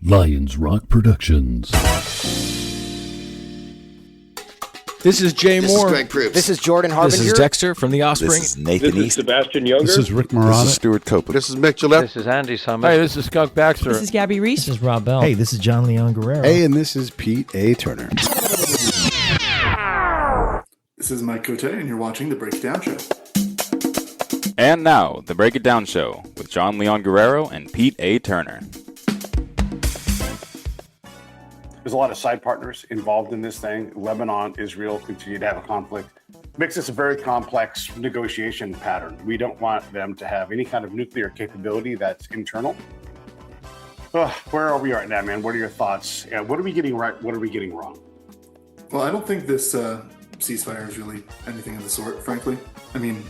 Lions Rock Productions. This is Jay This Moore. is Greg Proops. This is Jordan Harbinger. This is Dexter from The Offspring. This is Nathan This is East. Sebastian Younger. This is Rick This Marotta. is Stuart Copeland. This is Mick Gillette. This is Andy Summers. Hey, this is Skunk Baxter. This is Gabby Reese. This is Rob Bell. Hey, this is John Leon Guerrero. Hey, and this is Pete A. Turner. This is Mike Cote, and you're watching The Break It Down Show. And now, The Break It Down Show with John Leon Guerrero and Pete A. Turner. There's a lot of side partners involved in this thing. Lebanon, Israel continue to have a conflict. Makes this a very complex negotiation pattern. We don't want them to have any kind of nuclear capability that's internal. Where are we right now, man? What are your thoughts? What are we getting right? What are we getting wrong? Well, I don't think this ceasefire is really anything of the sort, frankly. I mean,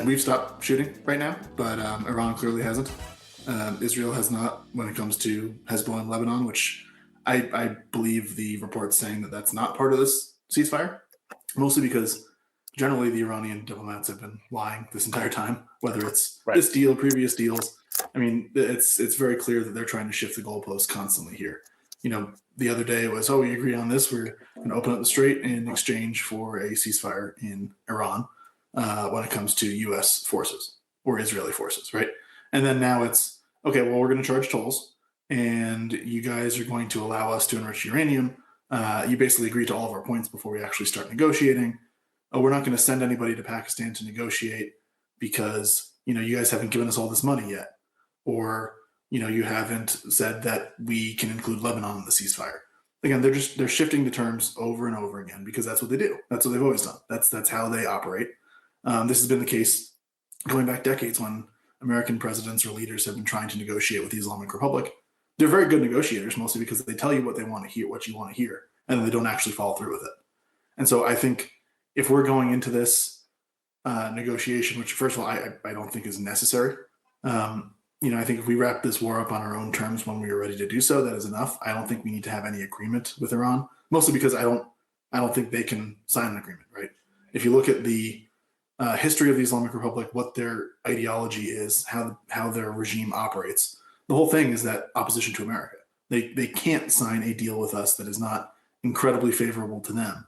we've stopped shooting right now, but Iran clearly hasn't. Israel has not when it comes to Hezbollah in Lebanon, which I believe the report's saying that that's not part of this ceasefire, mostly because generally the Iranian diplomats have been lying this entire time, whether it's this deal, previous deals. I mean, it's very clear that they're trying to shift the goalposts constantly here. You know, the other day it was, we agree on this. We're going to open up the strait in exchange for a ceasefire in Iran when it comes to U.S. forces or Israeli forces, right? And then now it's, okay, well, we're going to charge tolls, and you guys are going to allow us to enrich uranium. You basically agree to all of our points before we actually start negotiating. We're not going to send anybody to Pakistan to negotiate because, you guys haven't given us all this money yet. Or, you haven't said that we can include Lebanon in the ceasefire. Again, they're shifting the terms over and over again because that's what they do. That's what they've always done. That's how they operate. This has been the case going back decades when American presidents or leaders have been trying to negotiate with the Islamic Republic. They're very good negotiators, mostly because they tell you what they want to hear, what you want to hear, and then they don't actually follow through with it. And so I think if we're going into this negotiation, which first of all, I don't think is necessary. I think if we wrap this war up on our own terms when we are ready to do so, that is enough. I don't think we need to have any agreement with Iran, mostly because I don't think they can sign an agreement, right? If you look at the history of the Islamic Republic, what their ideology is, how their regime operates, the whole thing is that opposition to America. They can't sign a deal with us that is not incredibly favorable to them,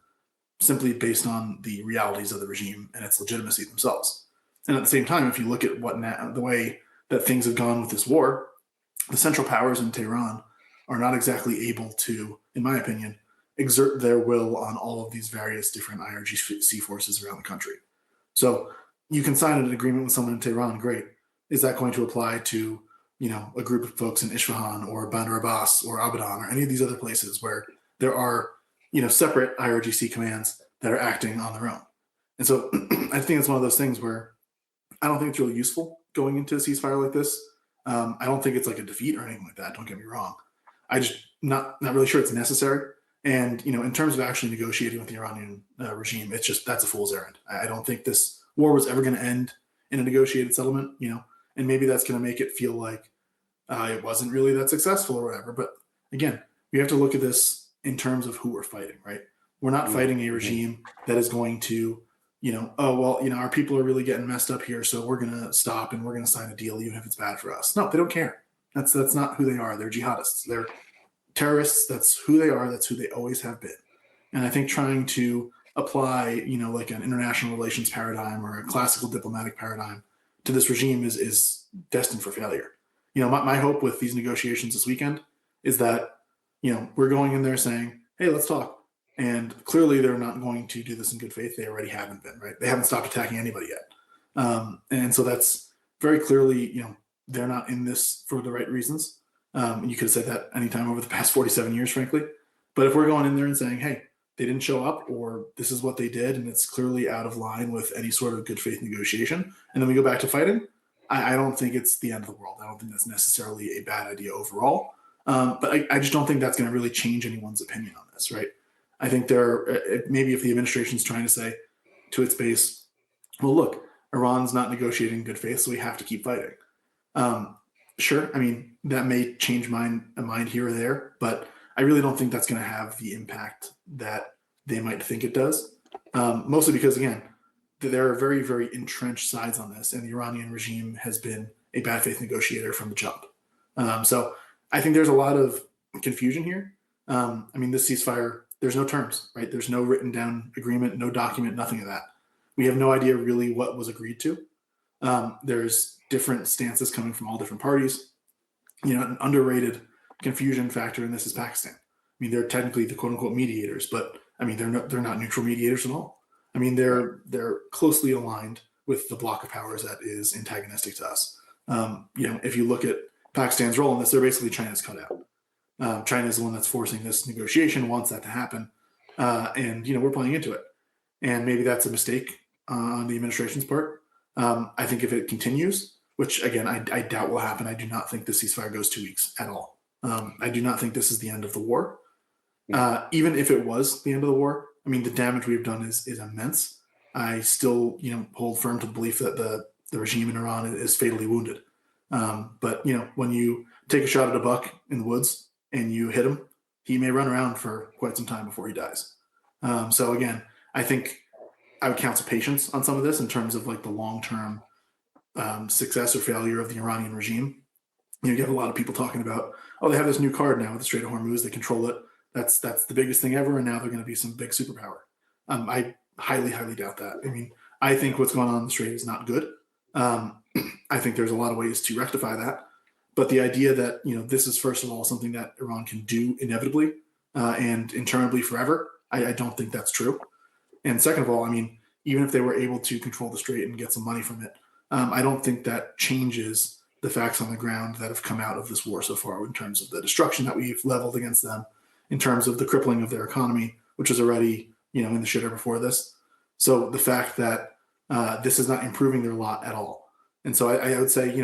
simply based on the realities of the regime and its legitimacy themselves. And at the same time, if you look at the way that things have gone with this war, the Central Powers in Tehran are not exactly able to, in my opinion, exert their will on all of these various different IRGC forces around the country. So you can sign an agreement with someone in Tehran, great. Is that going to apply to, a group of folks in Isfahan or Bandar Abbas or Abadan or any of these other places where there are, separate IRGC commands that are acting on their own? And so I think it's one of those things where I don't think it's really useful going into a ceasefire like this. I don't think it's like a defeat or anything like that. Don't get me wrong. I just not really sure it's necessary. And, in terms of actually negotiating with the Iranian regime, that's a fool's errand. I don't think this war was ever going to end in a negotiated settlement, and maybe that's going to make it feel like it wasn't really that successful or whatever. But again, we have to look at this in terms of who we're fighting, right? We're not fighting a regime that is going to, our people are really getting messed up here, so we're going to stop and we're going to sign a deal even if it's bad for us. No, they don't care. That's not who they are. They're jihadists. They're terrorists. That's who they are. That's who they always have been. And I think trying to apply, like an international relations paradigm or a classical diplomatic paradigm to this regime is destined for failure. My hope with these negotiations this weekend is that, we're going in there saying, hey, let's talk. And clearly they're not going to do this in good faith. They already haven't been, right? They haven't stopped attacking anybody yet. And so that's very clearly, they're not in this for the right reasons. You could have said that anytime over the past 47 years, frankly. But if we're going in there and saying, hey, they didn't show up, or this is what they did, and it's clearly out of line with any sort of good faith negotiation, and then we go back to fighting, I don't think it's the end of the world. I don't think that's necessarily a bad idea overall. But I just don't think that's going to really change anyone's opinion on this, right? I think maybe if the administration's trying to say to its base, well, look, Iran's not negotiating in good faith, so we have to keep fighting. Sure, I mean, that may change a mind here or there, but I really don't think that's going to have the impact that they might think it does. Mostly because, again, there are very, very entrenched sides on this, and the Iranian regime has been a bad faith negotiator from the jump. So I think there's a lot of confusion here. I mean, this ceasefire, there's no terms, right? There's no written down agreement, no document, nothing of that. We have no idea really what was agreed to. There's different stances coming from all different parties. An underrated confusion factor in this is Pakistan. I mean, they're technically the quote unquote mediators, but I mean, they're not neutral mediators at all. I mean, they're closely aligned with the bloc of powers that is antagonistic to us. If you look at Pakistan's role in this, they're basically China's cutout. China is the one that's forcing this negotiation, wants that to happen. And we're playing into it. And maybe that's a mistake on the administration's part. I think if it continues, which again, I doubt will happen, I do not think the ceasefire goes 2 weeks at all. I do not think this is the end of the war. Even if it was the end of the war, I mean, the damage we've done is immense. I still, hold firm to the belief that the regime in Iran is fatally wounded. But when you take a shot at a buck in the woods and you hit him, he may run around for quite some time before he dies. So again, I think I would counsel patience on some of this in terms of like the long-term success or failure of the Iranian regime. You have a lot of people talking about, they have this new card now with the Strait of Hormuz, they control it. That's the biggest thing ever, and now they're going to be some big superpower. I highly, highly doubt that. I mean, I think what's going on in the Strait is not good. I think there's a lot of ways to rectify that. But the idea that, this is, first of all, something that Iran can do inevitably and interminably forever, I don't think that's true. And second of all, I mean, even if they were able to control the Strait and get some money from it, I don't think that changes the facts on the ground that have come out of this war so far in terms of the destruction that we've leveled against them, in terms of the crippling of their economy, which was already, in the shitter before this. So the fact that this is not improving their lot at all. And so I would say,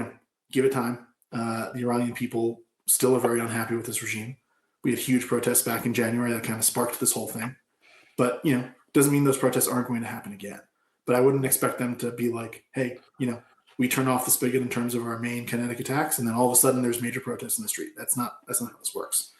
give it time. The Iranian people still are very unhappy with this regime. We had huge protests back in January that kind of sparked this whole thing. But, doesn't mean those protests aren't going to happen again. But I wouldn't expect them to be like, hey, we turn off the spigot in terms of our main kinetic attacks, and then all of a sudden there's major protests in the street. That's not how this works.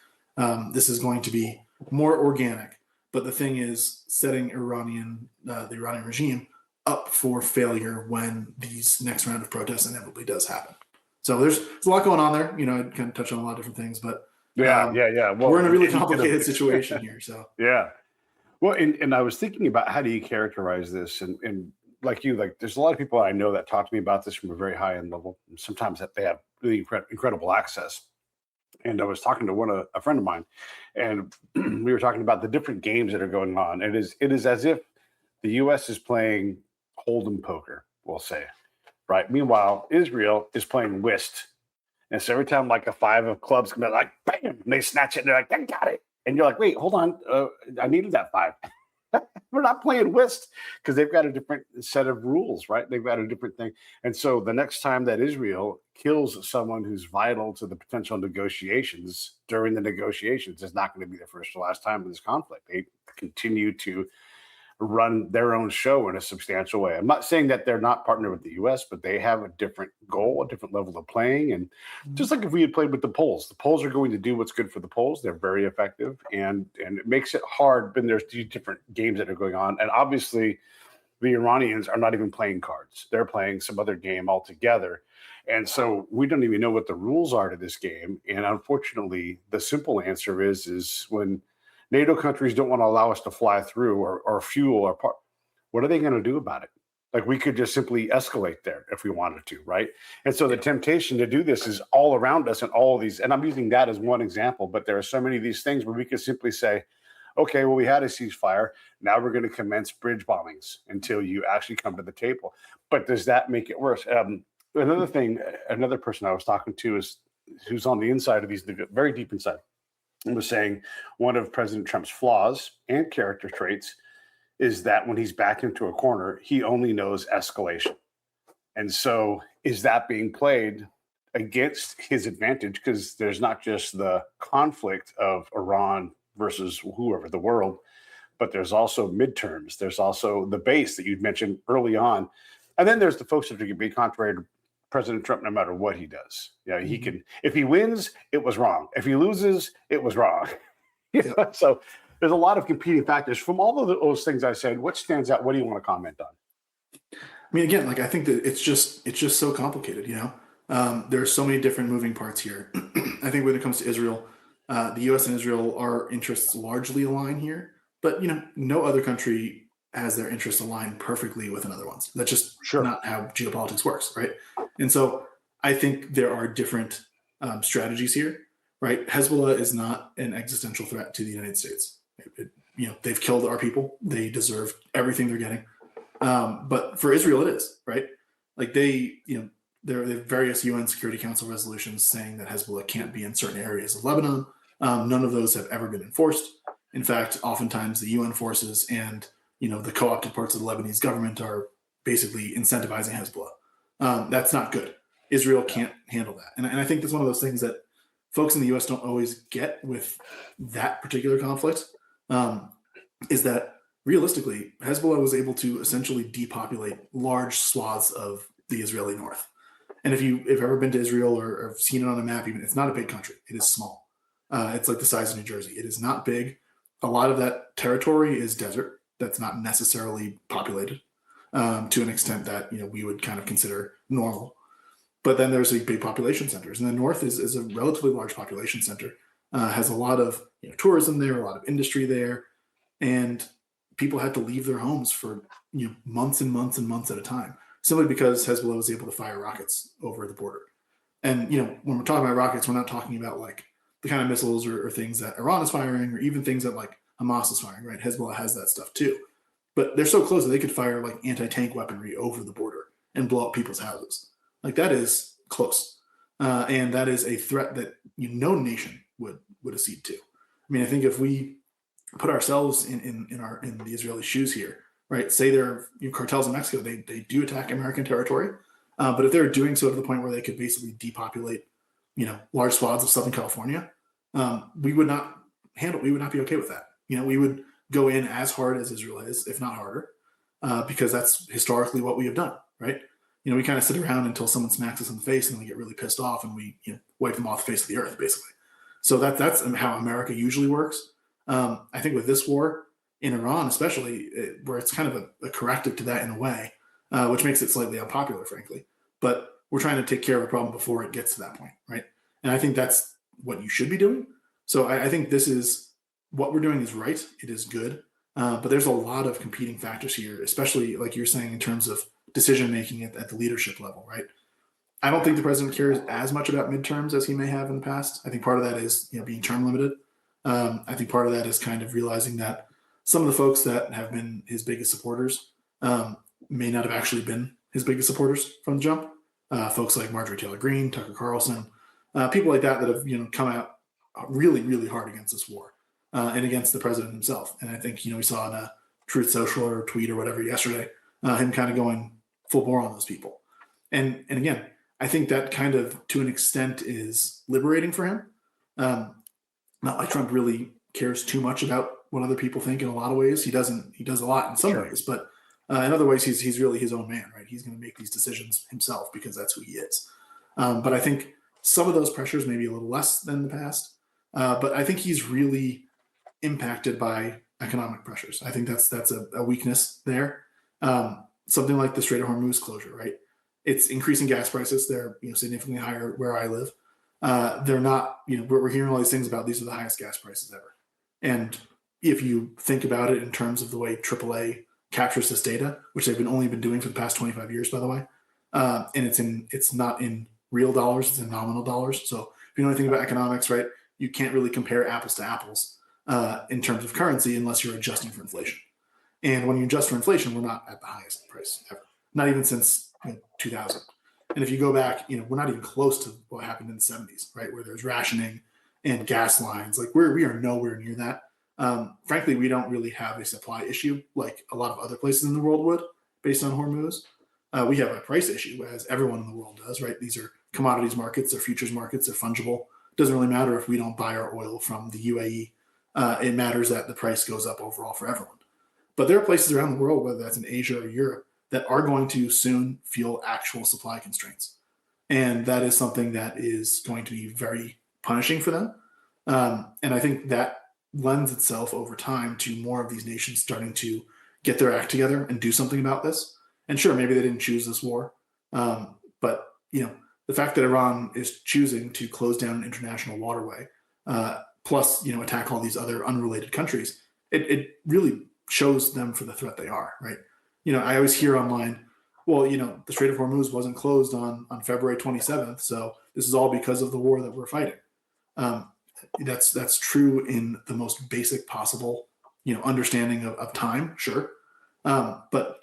This is going to be more organic. But the thing is setting the Iranian regime up for failure when these next round of protests inevitably does happen. So there's a lot going on there. I kind of touch on a lot of different things, but yeah. Well, we're in a really complicated situation here. So yeah. Well, and I was thinking about how do you characterize this, and like there's a lot of people I know that talk to me about this from a very high end level. And sometimes that they have really incredible access. And I was talking to a friend of mine, and we were talking about the different games that are going on. It is as if the U.S. is playing hold'em poker, we'll say, right? Meanwhile, Israel is playing whist. And so every time like a 5 of clubs come out, like bam, and they snatch it, and they're like, "I got it." And you're like, "Wait, hold on, I needed that 5." We're not playing whist because they've got a different set of rules, right? They've got a different thing. And so the next time that Israel kills someone who's vital to the potential negotiations during the negotiations, it's not going to be the first or last time in this conflict. They continue to run their own show in a substantial way. I'm not saying that they're not partnered with the U.S., but they have a different goal, a different level of playing. And just like if we had played with the Poles are going to do what's good for the Poles. They're very effective, and it makes it hard when there's these different games that are going on. And obviously, the Iranians are not even playing cards. They're playing some other game altogether. And so we don't even know what the rules are to this game. And unfortunately, the simple answer is when NATO countries don't want to allow us to fly through or fuel our part, what are they going to do about it? Like we could just simply escalate there if we wanted to, right? And so the temptation to do this is all around us and all of these, and I'm using that as one example, but there are so many of these things where we could simply say, okay, well, we had a ceasefire. Now we're going to commence bridge bombings until you actually come to the table. But does that make it worse? Another thing, another person I was talking to who's on the inside of these, very deep inside, was saying one of President Trump's flaws and character traits is that when he's backed into a corner, he only knows escalation. And so is that being played against his advantage? Because there's not just the conflict of Iran versus whoever, the world, but there's also midterms. There's also the base that you'd mentioned early on. And then there's the folks that can be contrary to President Trump no matter what he does. He can, if he wins, it was wrong. If he loses, it was wrong. So there's a lot of competing factors. From all of those things I said, what stands out? What do you want to comment on? I mean, again, I think that it's just so complicated, there are so many different moving parts here. I think when it comes to Israel, The U.S. and Israel, our interests largely align here, but no other country has their interests aligned perfectly with another one's. That's just not how geopolitics works, right? And so I think there are different strategies here, right? Hezbollah is not an existential threat to the United States. They've killed our people. They deserve everything they're getting. But for Israel, it is, right? Like there are various UN Security Council resolutions saying that Hezbollah can't be in certain areas of Lebanon. None of those have ever been enforced. In fact, oftentimes the UN forces and the co-opted parts of the Lebanese government are basically incentivizing Hezbollah. That's not good. Israel can't handle that. And I think that's one of those things that folks in the U.S. don't always get with that particular conflict, is that realistically, Hezbollah was able to essentially depopulate large swaths of the Israeli north. And if you've ever been to Israel or seen it on a map, even, it's not a big country. It is small. It's like the size of New Jersey. It is not big. A lot of that territory is desert that's not necessarily populated to an extent that we would kind of consider normal. But then there's big population centers, and the north is a relatively large population center. Has a lot of tourism there, a lot of industry there, and people had to leave their homes for months and months and months at a time, simply because Hezbollah was able to fire rockets over the border. And when we're talking about rockets, we're not talking about like the kind of missiles or things that Iran is firing, or even things that like Hamas is firing, right? Hezbollah has that stuff too. But they're so close that they could fire like anti-tank weaponry over the border and blow up people's houses. Like that is close. And that is a threat that no nation would accede to. I mean, I think if we put ourselves in the Israeli shoes here, right? Say there are cartels in Mexico, they do attack American territory. But if they're doing so to the point where they could basically depopulate, large swaths of Southern California, we would not be okay with that. We would go in as hard as Israel is, if not harder, because that's historically what we have done, right? We kind of sit around until someone smacks us in the face, and then we get really pissed off, and we wipe them off the face of the earth, basically. So that's how America usually works. I think with this war in Iran, especially, where it's kind of a corrective to that in a way, which makes it slightly unpopular, frankly. But we're trying to take care of a problem before it gets to that point, right? And I think that's what you should be doing. So I think this is what we're doing is right. It is good. But there's a lot of competing factors here, especially like you're saying in terms of decision-making at the leadership level, right? I don't think the president cares as much about midterms as he may have in the past. I think part of that is, being term limited. I think part of that is kind of realizing that some of the folks that have been his biggest supporters may not have actually been his biggest supporters from the jump. Folks like Marjorie Taylor Greene, Tucker Carlson, people like that have, come out really, really hard against this war and against the president himself. And I think, we saw in a Truth Social or tweet or whatever yesterday, him kind of going full bore on those people. And again, I think that kind of, to an extent, is liberating for him. Not like Trump really cares too much about what other people think in a lot of ways. He does a lot in some ways, but in other ways, he's really his own man, right? He's going to make these decisions himself because that's who he is. But I think some of those pressures may be a little less than the past. But I think he's really impacted by economic pressures. I think that's a weakness there. Something like the Strait of Hormuz closure, right? It's increasing gas prices. They're significantly higher where I live. They're not, we're hearing all these things about these are the highest gas prices ever. And if you think about it in terms of the way AAA captures this data, which they've only been doing for the past 25 years, by the way, and it's not in real dollars, it's in nominal dollars. So if you know anything about economics, right, you can't really compare apples to apples in terms of currency unless you're adjusting for inflation. And when you adjust for inflation, we're not at the highest price ever, not even since 2000. And if you go back, we're not even close to what happened in the 70s, right, where there's rationing and gas lines. Like we are nowhere near that. Frankly, we don't really have a supply issue like a lot of other places in the world would, based on Hormuz. We have a price issue, as everyone in the world does, right? These are commodities markets, they're futures markets, they're fungible. It doesn't really matter if we don't buy our oil from the UAE. It matters that the price goes up overall for everyone. But there are places around the world, whether that's in Asia or Europe, that are going to soon feel actual supply constraints. And that is something that is going to be very punishing for them. And I think that lends itself over time to more of these nations starting to get their act together and do something about this. And sure, maybe they didn't choose this war. But, the fact that Iran is choosing to close down an international waterway plus, attack all these other unrelated countries, it really shows them for the threat they are, right? I always hear online, well, the Strait of Hormuz wasn't closed on February 27th, so this is all because of the war that we're fighting. That's true in the most basic possible, understanding of time, sure. But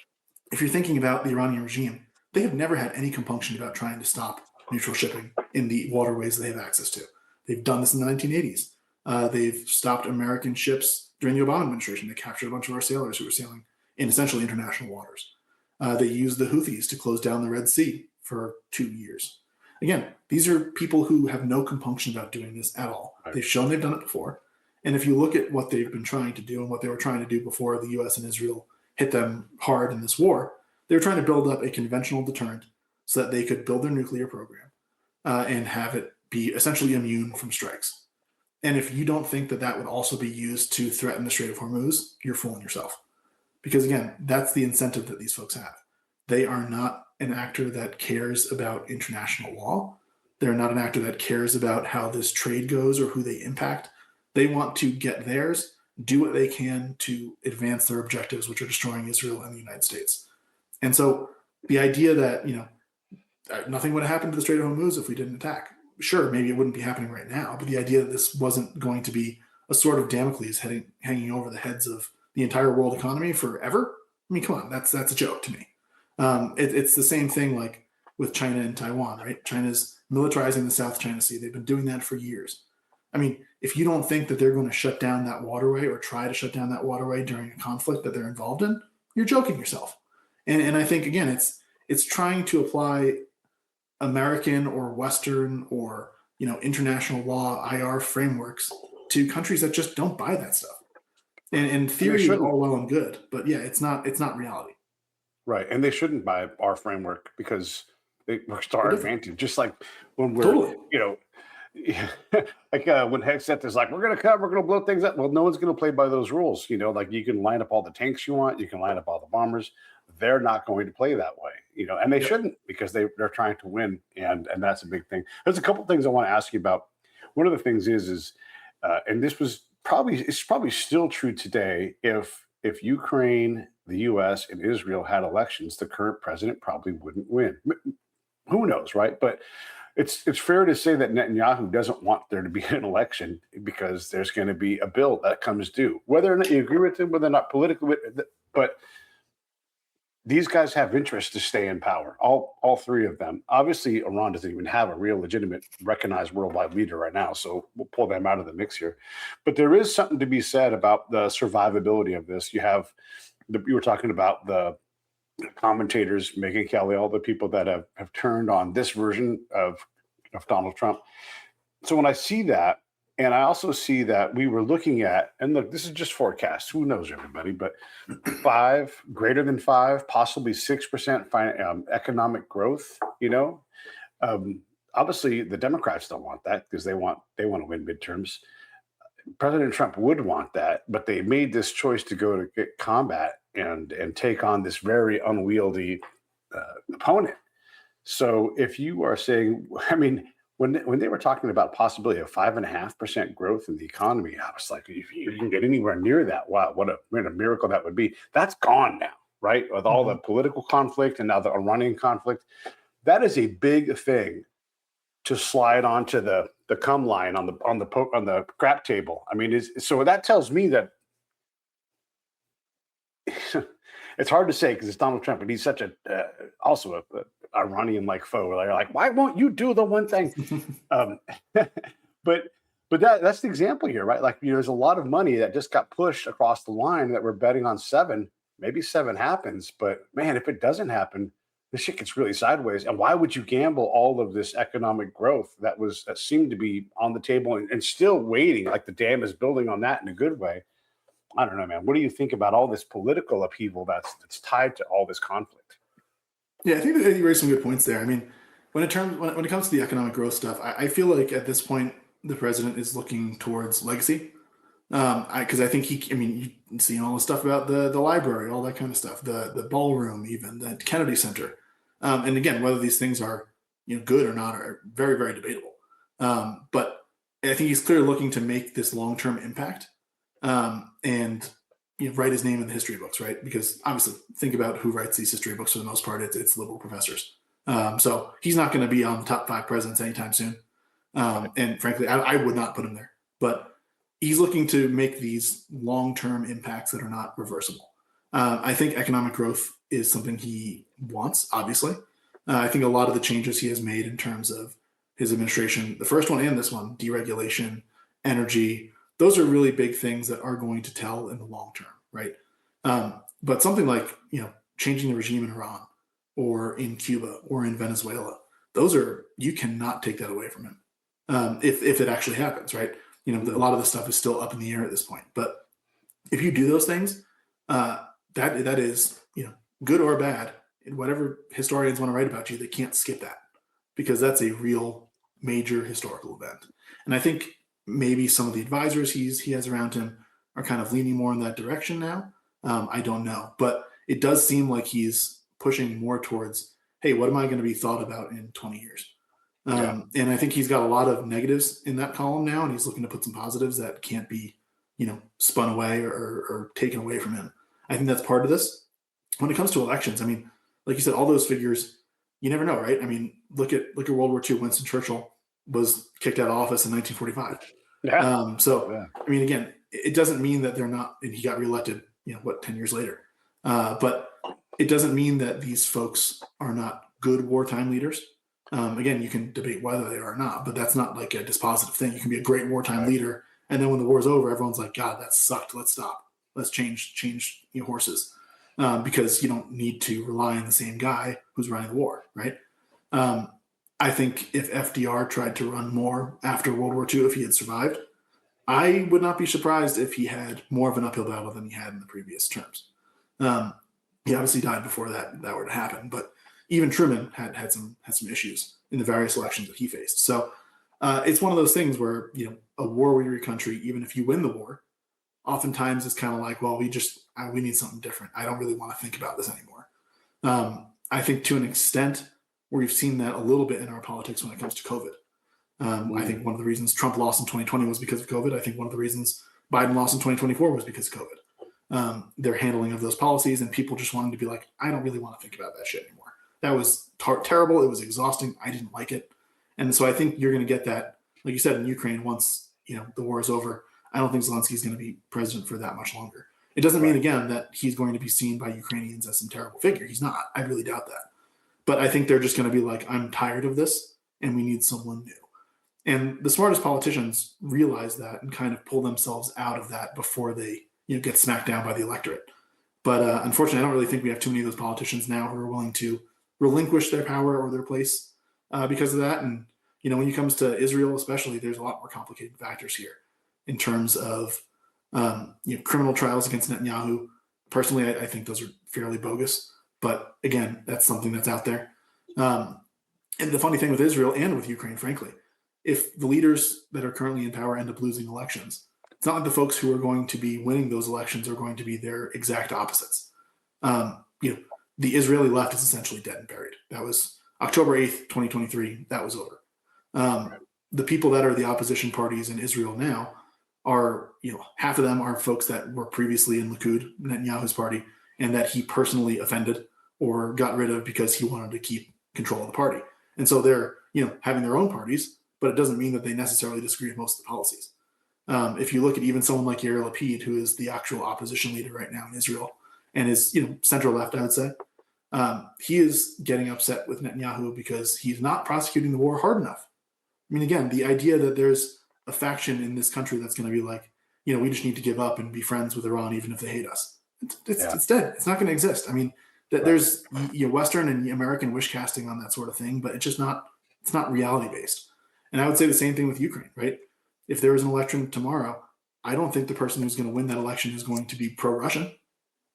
if you're thinking about the Iranian regime, they have never had any compunction about trying to stop neutral shipping in the waterways they have access to. They've done this in the 1980s. They've stopped American ships during the Obama administration. They captured a bunch of our sailors who were sailing in essentially international waters. They used the Houthis to close down the Red Sea for 2 years. Again, these are people who have no compunction about doing this at all. Right. They've shown they've done it before. And if you look at what they've been trying to do and what they were trying to do before the U.S. and Israel hit them hard in this war, they were trying to build up a conventional deterrent so that they could build their nuclear program and have it be essentially immune from strikes. And if you don't think that that would also be used to threaten the Strait of Hormuz, you're fooling yourself. Because again, that's the incentive that these folks have. They are not an actor that cares about international law. They're not an actor that cares about how this trade goes or who they impact. They want to get theirs, do what they can to advance their objectives, which are destroying Israel and the United States. And so the idea that, nothing would have happened to the Strait of Hormuz if we didn't attack. Sure, maybe it wouldn't be happening right now, but the idea that this wasn't going to be a sword of Damocles hanging over the heads of the entire world economy forever, I mean, come on, that's a joke to me. It's the same thing like with China and Taiwan, right? China's militarizing the South China Sea. They've been doing that for years. I mean, if you don't think that they're going to shut down that waterway or try to shut down that waterway during a conflict that they're involved in, you're joking yourself. And I think, again, it's trying to apply American or Western or, international law IR frameworks to countries that just don't buy that stuff. And in theory, all well and good, but yeah, it's not reality. Right. And they shouldn't buy our framework because it works to our advantage. Just like when we're, Totally. when Hegseth is like, we're going to blow things up. Well, no one's going to play by those rules. Like you can line up all the tanks you want. You can line up all the bombers. They're not going to play that way, and they shouldn't because they're trying to win. And that's a big thing. There's a couple things I want to ask you about. One of the things is and this was it's probably still true today. If Ukraine, the U.S. and Israel had elections, the current president probably wouldn't win. Who knows, right? But it's fair to say that Netanyahu doesn't want there to be an election because there's going to be a bill that comes due. Whether or not you agree with him, whether or not politically, but these guys have interest to stay in power. All three of them. Obviously, Iran doesn't even have a real legitimate, recognized worldwide leader right now, so we'll pull them out of the mix here. But there is something to be said about the survivability of this. You were talking about the commentators, Megyn Kelly, all the people that have turned on this version of Donald Trump. So when I see that, and I also see that we were looking at, and look, this is just forecast. Who knows, everybody? But greater than 5, possibly 6% economic growth. Obviously, the Democrats don't want that because they want to win midterms. President Trump would want that, but they made this choice to go to get combat and take on this very unwieldy opponent. So if you are saying, I mean, when they were talking about possibility of 5.5% growth in the economy, I was like, if you can get anywhere near that, wow, what a miracle that would be. That's gone now, right? With all the political conflict and now the Iranian conflict, that is a big thing to slide onto the cum line on the crap table. I mean, so that tells me that it's hard to say because it's Donald Trump, and he's such also a Iranian-like foe. They're like, why won't you do the one thing? But that's the example here, right? Like, there's a lot of money that just got pushed across the line that we're betting on 7. Maybe 7 happens, but man, if it doesn't happen, this shit gets really sideways. And why would you gamble all of this economic growth that seemed to be on the table and still waiting? Like the dam is building on that in a good way. I don't know, man. What do you think about all this political upheaval that's tied to all this conflict? Yeah, I think that you raised some good points there. I mean, when it comes to the economic growth stuff, I feel like at this point the president is looking towards legacy. Because I think you see all the stuff about the library, all that kind of stuff, the ballroom, even the Kennedy Center. And again, whether these things are good or not are very, very debatable. But I think he's clearly looking to make this long-term impact, and write his name in the history books, right? Because obviously, think about who writes these history books for the most part. It's liberal professors. So he's not going to be on the top 5 presidents anytime soon. And frankly, I would not put him there. But he's looking to make these long-term impacts that are not reversible. I think economic growth is something he wants, obviously. I think a lot of the changes he has made in terms of his administration, the first one and this one, deregulation, energy, those are really big things that are going to tell in the long term, right? But something like, changing the regime in Iran or in Cuba or in Venezuela, you cannot take that away from him. If it actually happens, right? A lot of the stuff is still up in the air at this point. But if you do those things, that is, good or bad, and whatever historians want to write about you, they can't skip that, because that's a real major historical event. And I think maybe some of the advisors he has around him are kind of leaning more in that direction now. I don't know, but it does seem like he's pushing more towards, hey, what am I going to be thought about in 20 years? And I think he's got a lot of negatives in that column now, and he's looking to put some positives that can't be, spun away or taken away from him. I think that's part of this. When it comes to elections, I mean, like you said, all those figures, you never know, right? I mean, look at World War II. Winston Churchill was kicked out of office in 1945. Yeah. I mean, again, it doesn't mean that they're not, and he got reelected, 10 years later. But it doesn't mean that these folks are not good wartime leaders. Again, you can debate whether they are or not, but that's not like a dispositive thing. You can be a great wartime leader, and then when the war's over, everyone's like, God, that sucked. Let's stop. Let's change horses. Because you don't need to rely on the same guy who's running the war, right? I think if FDR tried to run more after World War II, if he had survived, I would not be surprised if he had more of an uphill battle than he had in the previous terms. He obviously died before that were to happen, but even Truman had some issues in the various elections that he faced. So it's one of those things where, a war-weary country, even if you win the war, oftentimes it's kind of like, well, we need something different. I don't really want to think about this anymore. I think to an extent we've seen that a little bit in our politics when it comes to COVID. I think one of the reasons Trump lost in 2020 was because of COVID. I think one of the reasons Biden lost in 2024 was because of COVID. Their handling of those policies and people just wanting to be like, I don't really want to think about that shit anymore. That was terrible. It was exhausting. I didn't like it. And so I think you're going to get that, like you said, in Ukraine, once the war is over. I don't think Zelensky's going to be president for that much longer. It doesn't mean, again, that he's going to be seen by Ukrainians as some terrible figure. He's not. I really doubt that. But I think they're just going to be like, I'm tired of this, and we need someone new. And the smartest politicians realize that and kind of pull themselves out of that before they get smacked down by the electorate. But unfortunately, I don't really think we have too many of those politicians now who are willing to relinquish their power or their place because of that. And, when it comes to Israel especially, there's a lot more complicated factors here in terms of criminal trials against Netanyahu. Personally, I think those are fairly bogus. But again, that's something that's out there. And the funny thing with Israel and with Ukraine, frankly, if the leaders that are currently in power end up losing elections, it's not like the folks who are going to be winning those elections are going to be their exact opposites. The Israeli left is essentially dead and buried. That was October 8th, 2023. That was over. The people that are the opposition parties in Israel now are, half of them are folks that were previously in Likud, Netanyahu's party, and that he personally offended or got rid of because he wanted to keep control of the party. And so they're, having their own parties, but it doesn't mean that they necessarily disagree with most of the policies. If you look at even someone like Yair Lapid, who is the actual opposition leader right now in Israel and is, center left, I would say, he is getting upset with Netanyahu because he's not prosecuting the war hard enough. I mean, again, the idea that there's a faction in this country that's going to be like, we just need to give up and be friends with Iran even if they hate us. It's dead. It's not going to exist. I mean, there's Western and American wish casting on that sort of thing, but it's not reality based. And I would say the same thing with Ukraine, right? If there was an election tomorrow, I don't think the person who's going to win that election is going to be pro-Russian,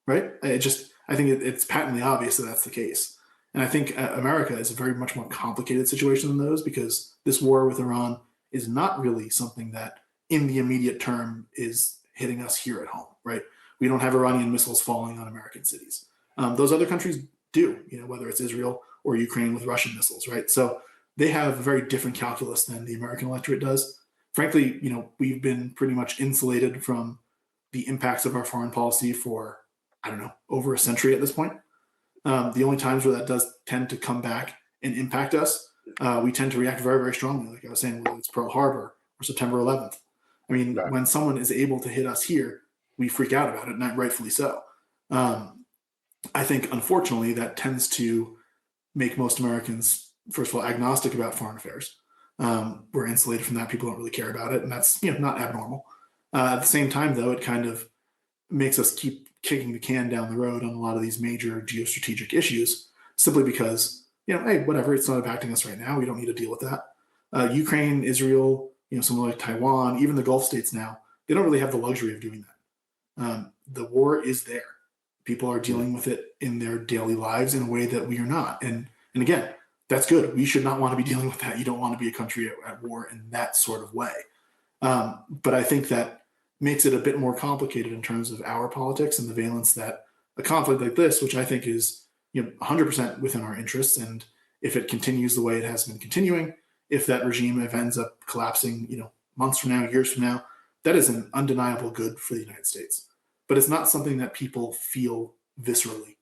right? I think it's patently obvious that that's the case. And I think America is a very much more complicated situation than those, because this war with Iran is not really something that in the immediate term is hitting us here at home, right? We don't have Iranian missiles falling on American cities. Those other countries do, whether it's Israel or Ukraine with Russian missiles, right? So they have a very different calculus than the American electorate does. frankly, we've been pretty much insulated from the impacts of our foreign policy for, I don't know, over a century at this point. The only times where that does tend to come back and impact us, we tend to react very, very strongly. Like I was saying, whether it's Pearl Harbor or September 11th. I mean, Right. when someone is able to hit us here, we freak out about it, and rightfully so. I think, unfortunately, that tends to make most Americans, first of all, agnostic about foreign affairs. We're insulated from that. People don't really care about it, and that's not abnormal. At the same time, though, it kind of makes us keep kicking the can down the road on a lot of these major geostrategic issues, simply because, hey, whatever, it's not impacting us right now. We don't need to deal with that. Ukraine, Israel, somewhere like Taiwan, even the Gulf states now, they don't really have the luxury of doing that. The war is there. People are dealing with it in their daily lives in a way that we are not. And again, that's good. We should not want to be dealing with that. You don't want to be a country at war in that sort of way. But I think that makes it a bit more complicated in terms of our politics and the valence that a conflict like this, which I think is 100% within our interests, and if it continues the way it has been continuing, if that regime ends up collapsing, months from now, years from now, that is an undeniable good for the United States. But it's not something that people feel viscerally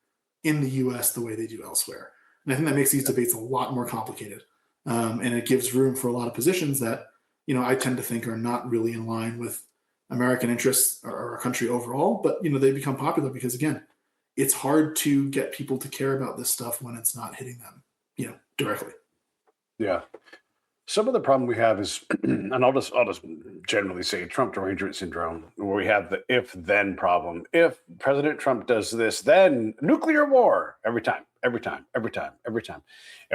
in the U.S. the way they do elsewhere. And I think that makes these debates a lot more complicated. And it gives room for a lot of positions that, I tend to think are not really in line with American interests or our country overall. But, they become popular because, again, it's hard to get people to care about this stuff when it's not hitting them, directly. Yeah. Some of the problem we have is, and I'll just generally say Trump derangement syndrome, where we have the if-then problem. If President Trump does this, then nuclear war every time. And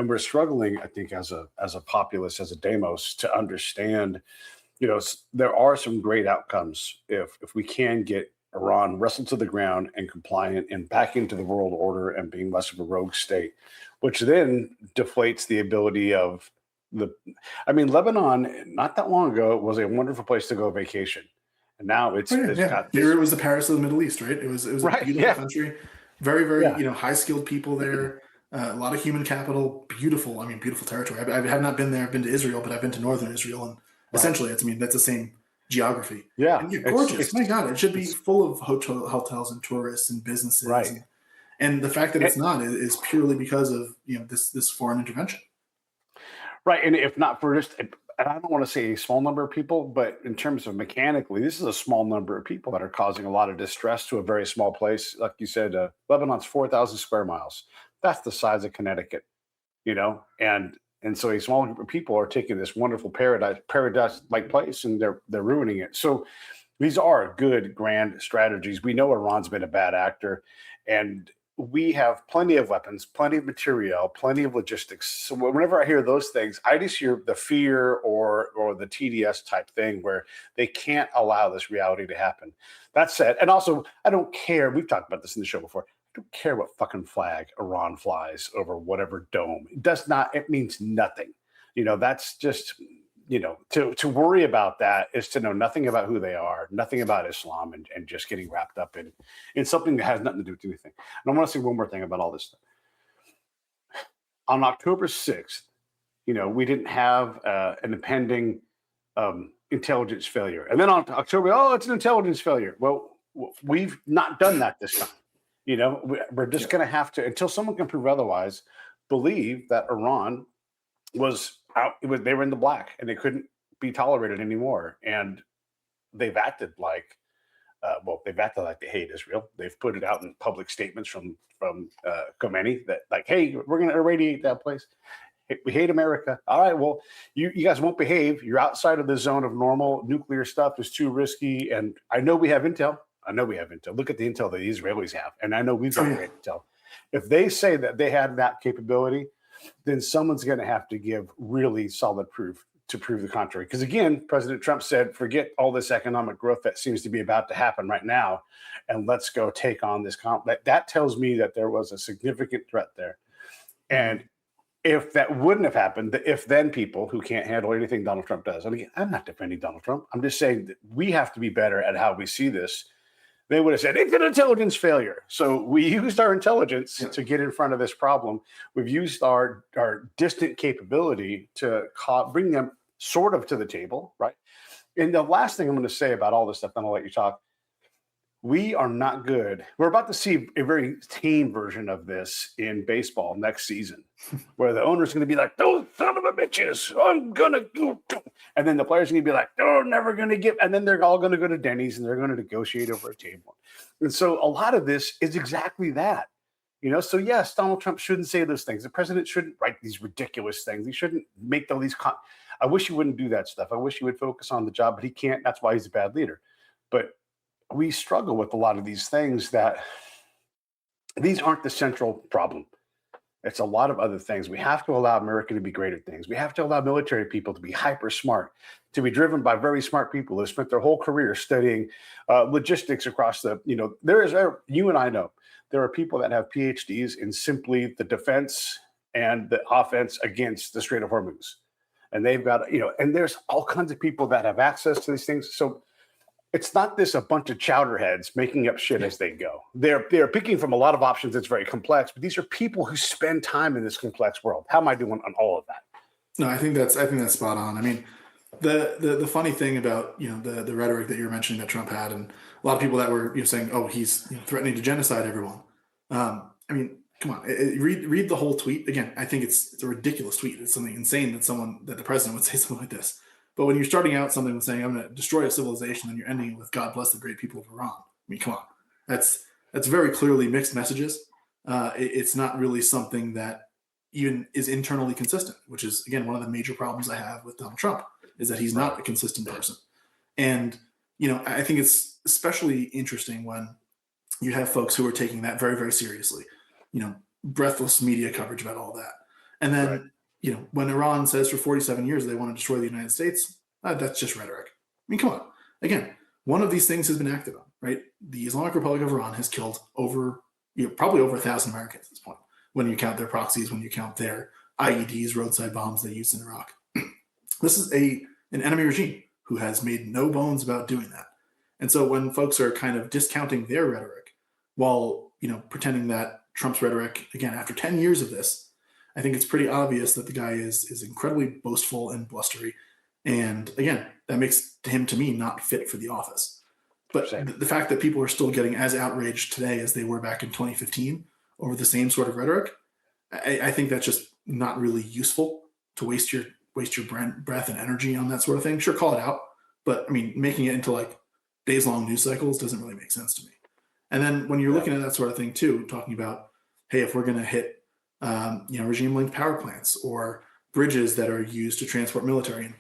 we're struggling, I think, as a populace, as a demos, to understand, there are some great outcomes if we can get Iran wrestled to the ground and compliant and back into the world order and being less of a rogue state, which then deflates the ability of Lebanon, not that long ago, was a wonderful place to go vacation. And now it's got this. Here it was the Paris of the Middle East, right? It was Right, a beautiful yeah. country. Very, very, Yeah. high-skilled people there. A lot of human capital. Beautiful territory. I have not been there. I've been to Israel, but I've been to northern Israel. And essentially, that's the same geography. Yeah. And gorgeous. My God, it should be full of hotels and tourists and businesses. Right. And the fact that it's not is purely because of, this foreign intervention. Right. And if not for just, and I don't want to say a small number of people, but in terms of mechanically, this is a small number of people that are causing a lot of distress to a very small place. Like you said, Lebanon's 4,000 square miles. That's the size of Connecticut, and so a small group of people are taking this wonderful paradise-like place, and they're ruining it. So these are good, grand strategies. We know Iran's been a bad actor, and we have plenty of weapons, plenty of material, plenty of logistics. So whenever I hear those things, I just hear the fear or the TDS type thing where they can't allow this reality to happen. That said, and also, I don't care. We've talked about this in the show before. I don't care what fucking flag Iran flies over whatever dome. It means nothing. That's just, to worry about that is to know nothing about who they are, nothing about Islam, and just getting wrapped up in something that has nothing to do with anything. And I want to say one more thing about all this stuff. On October 6th, we didn't have an impending intelligence failure. And then on October, it's an intelligence failure. Well, we've not done that this time. We're just going to have to, until someone can prove otherwise, believe that Iran was out. They were in the black and they couldn't be tolerated anymore. And they've acted like, they hate Israel. They've put it out in public statements from Khomeini that like, hey, we're going to irradiate that place. We hate America. All right, well, you guys won't behave. You're outside of the zone of normal nuclear stuff. It's too risky. And I know we have intel. Look at the intel that the Israelis have. And I know we've got great intel. If they say that they had that capability, then someone's going to have to give really solid proof to prove the contrary. Because again, President Trump said, forget all this economic growth that seems to be about to happen right now, and let's go take on this conflict. That tells me that there was a significant threat there. And if that wouldn't have happened, the if-then people who can't handle anything Donald Trump does. And again, I'm not defending Donald Trump. I'm just saying that we have to be better at how we see this. They would have said, it's an intelligence failure. So we used our intelligence to get in front of this problem. We've used our distant capability to bring them sort of to the table, right? And the last thing I'm going to say about all this stuff, then I'll let you talk. We are not good. We're about to see a very tame version of this in baseball next season, where the owner's going to be like, "Those son of a bitches, I'm going to go." And then the players are going to be like, "They're never going to give." And then they're all going to go to Denny's and they're going to negotiate over a table. And so a lot of this is exactly that. So yes, Donald Trump shouldn't say those things. The president shouldn't write these ridiculous things. He shouldn't make all these. I wish he wouldn't do that stuff. I wish he would focus on the job, but he can't. That's why he's a bad leader. But we struggle with a lot of these things that these aren't the central problem. It's a lot of other things. We have to allow America to be great at things. We have to allow military people to be hyper smart, to be driven by very smart people who spent their whole career studying logistics across you and I know, there are people that have PhDs in simply the defense and the offense against the Strait of Hormuz. And they've got, and there's all kinds of people that have access to these things. So it's not a bunch of chowderheads making up shit as they go. They're picking from a lot of options that's very complex, but these are people who spend time in this complex world. How am I doing on all of that? No, I think that's spot on. I mean, the funny thing about the rhetoric that you were mentioning that Trump had, and a lot of people that were saying, oh, he's threatening to genocide everyone. I mean, come on, read the whole tweet again. I think it's a ridiculous tweet. It's something insane that the president would say something like this. But when you're starting out something with saying, I'm going to destroy a civilization, and you're ending it with God bless the great people of Iran. I mean, come on. That's very clearly mixed messages. It's not really something that even is internally consistent, which is, again, one of the major problems I have with Donald Trump, is that he's not a consistent person. And, I think it's especially interesting when you have folks who are taking that very, very seriously, breathless media coverage about all that. And then, right. When Iran says for 47 years they want to destroy the United States, that's just rhetoric. I mean, come on. Again, one of these things has been acted on, right? The Islamic Republic of Iran has killed probably over 1,000 Americans at this point, when you count their proxies, when you count their IEDs, roadside bombs they used in Iraq. This is an enemy regime who has made no bones about doing that. And so when folks are kind of discounting their rhetoric while, pretending that Trump's rhetoric, again, after 10 years of this, I think it's pretty obvious that the guy is incredibly boastful and blustery. And again, that makes him, to me, not fit for the office. But the fact that people are still getting as outraged today as they were back in 2015 over the same sort of rhetoric, I think that's just not really useful to waste your breath and energy on that sort of thing. Sure, call it out. But I mean, making it into like days-long news cycles doesn't really make sense to me. And then when you're looking at that sort of thing too, talking about, hey, if we're going to hit regime-linked power plants or bridges that are used to transport military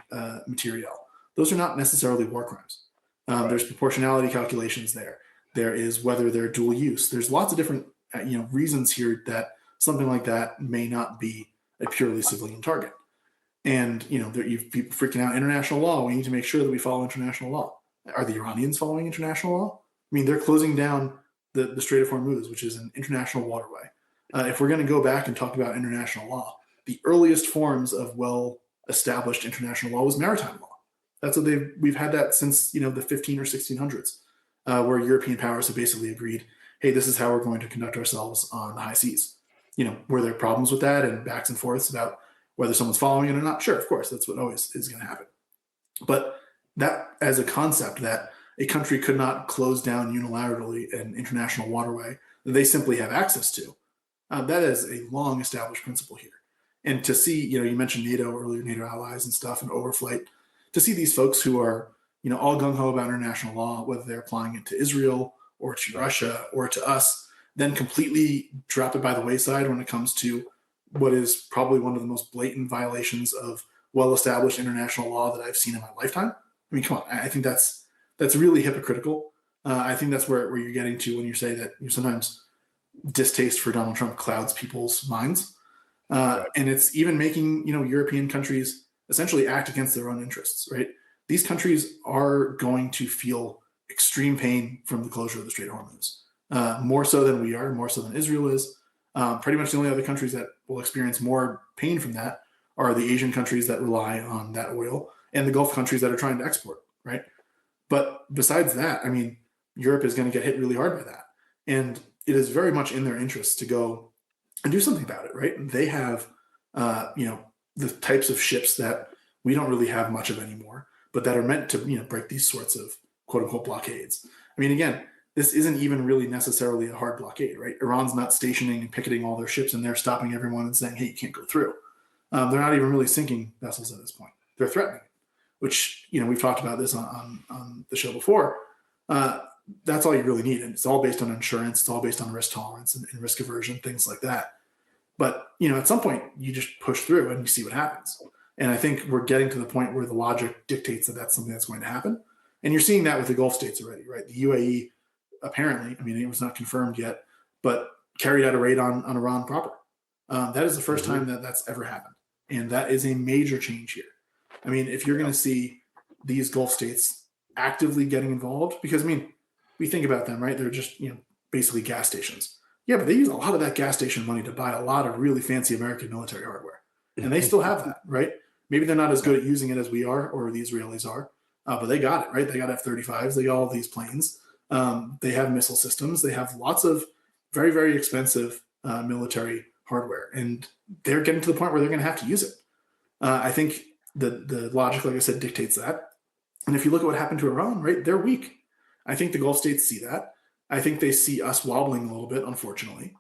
material, those are not necessarily war crimes. Right. There's proportionality calculations there. There is whether they're dual use. There's lots of different reasons here that something like that may not be a purely civilian target. And you've people freaking out international law. We need to make sure that we follow international law. Are the Iranians following international law? I mean, they're closing down the Strait of Hormuz, which is an international waterway. If we're going to go back and talk about international law, the earliest forms of well-established international law was maritime law. That's what we've had that since the 15 or 1600s, where European powers have basically agreed, hey, this is how we're going to conduct ourselves on the high seas. Were there problems with that and backs and forths about whether someone's following it or not? Sure, of course, that's what always is going to happen. But that as a concept that a country could not close down unilaterally an international waterway that they simply have access to, that is a long established principle here. And to see, you mentioned NATO earlier, NATO allies and stuff and overflight, to see these folks who are, all gung-ho about international law, whether they're applying it to Israel or to Russia or to us, then completely drop it by the wayside when it comes to what is probably one of the most blatant violations of well-established international law that I've seen in my lifetime. I mean, come on, I think that's really hypocritical. I think that's where you're getting to when you say that sometimes distaste for Donald Trump clouds people's minds. And it's even making, European countries essentially act against their own interests, right? These countries are going to feel extreme pain from the closure of the Strait of Hormuz, more so than we are, more so than Israel is. Pretty much the only other countries that will experience more pain from that are the Asian countries that rely on that oil and the Gulf countries that are trying to export, right? But besides that, I mean, Europe is going to get hit really hard by that. And it is very much in their interest to go and do something about it, right? They have, the types of ships that we don't really have much of anymore. but that are meant to, break these sorts of quote unquote blockades. I mean, again, this isn't even really necessarily a hard blockade, right? Iran's not stationing and picketing all their ships and they're stopping everyone and saying, hey, you can't go through. They're not even really sinking vessels at this point. They're threatening it, which, we've talked about this on the show before. That's all you really need. And it's all based on insurance. It's all based on risk tolerance and risk aversion, things like that. But, at some point you just push through and you see what happens. And I think we're getting to the point where the logic dictates that that's something that's going to happen. And you're seeing that with the Gulf states already, right? The UAE, apparently, it was not confirmed yet, but carried out a raid on Iran proper. That is the first time that that's ever happened. And that is a major change here. If you're going to see these Gulf states actively getting involved, because, we think about them, right? They're just, basically gas stations. Yeah, but they use a lot of that gas station money to buy a lot of really fancy American military hardware. And they still have that, right? Maybe they're not as good at using it as we are or the Israelis are, but they got it, right? They got F-35s. They got all these planes. They have missile systems. They have lots of very, very expensive military hardware. And they're getting to the point where they're going to have to use it. I think the logic, like I said, dictates that. And if you look at what happened to Iran, right, they're weak. I think the Gulf states see that. I think they see us wobbling a little bit, unfortunately.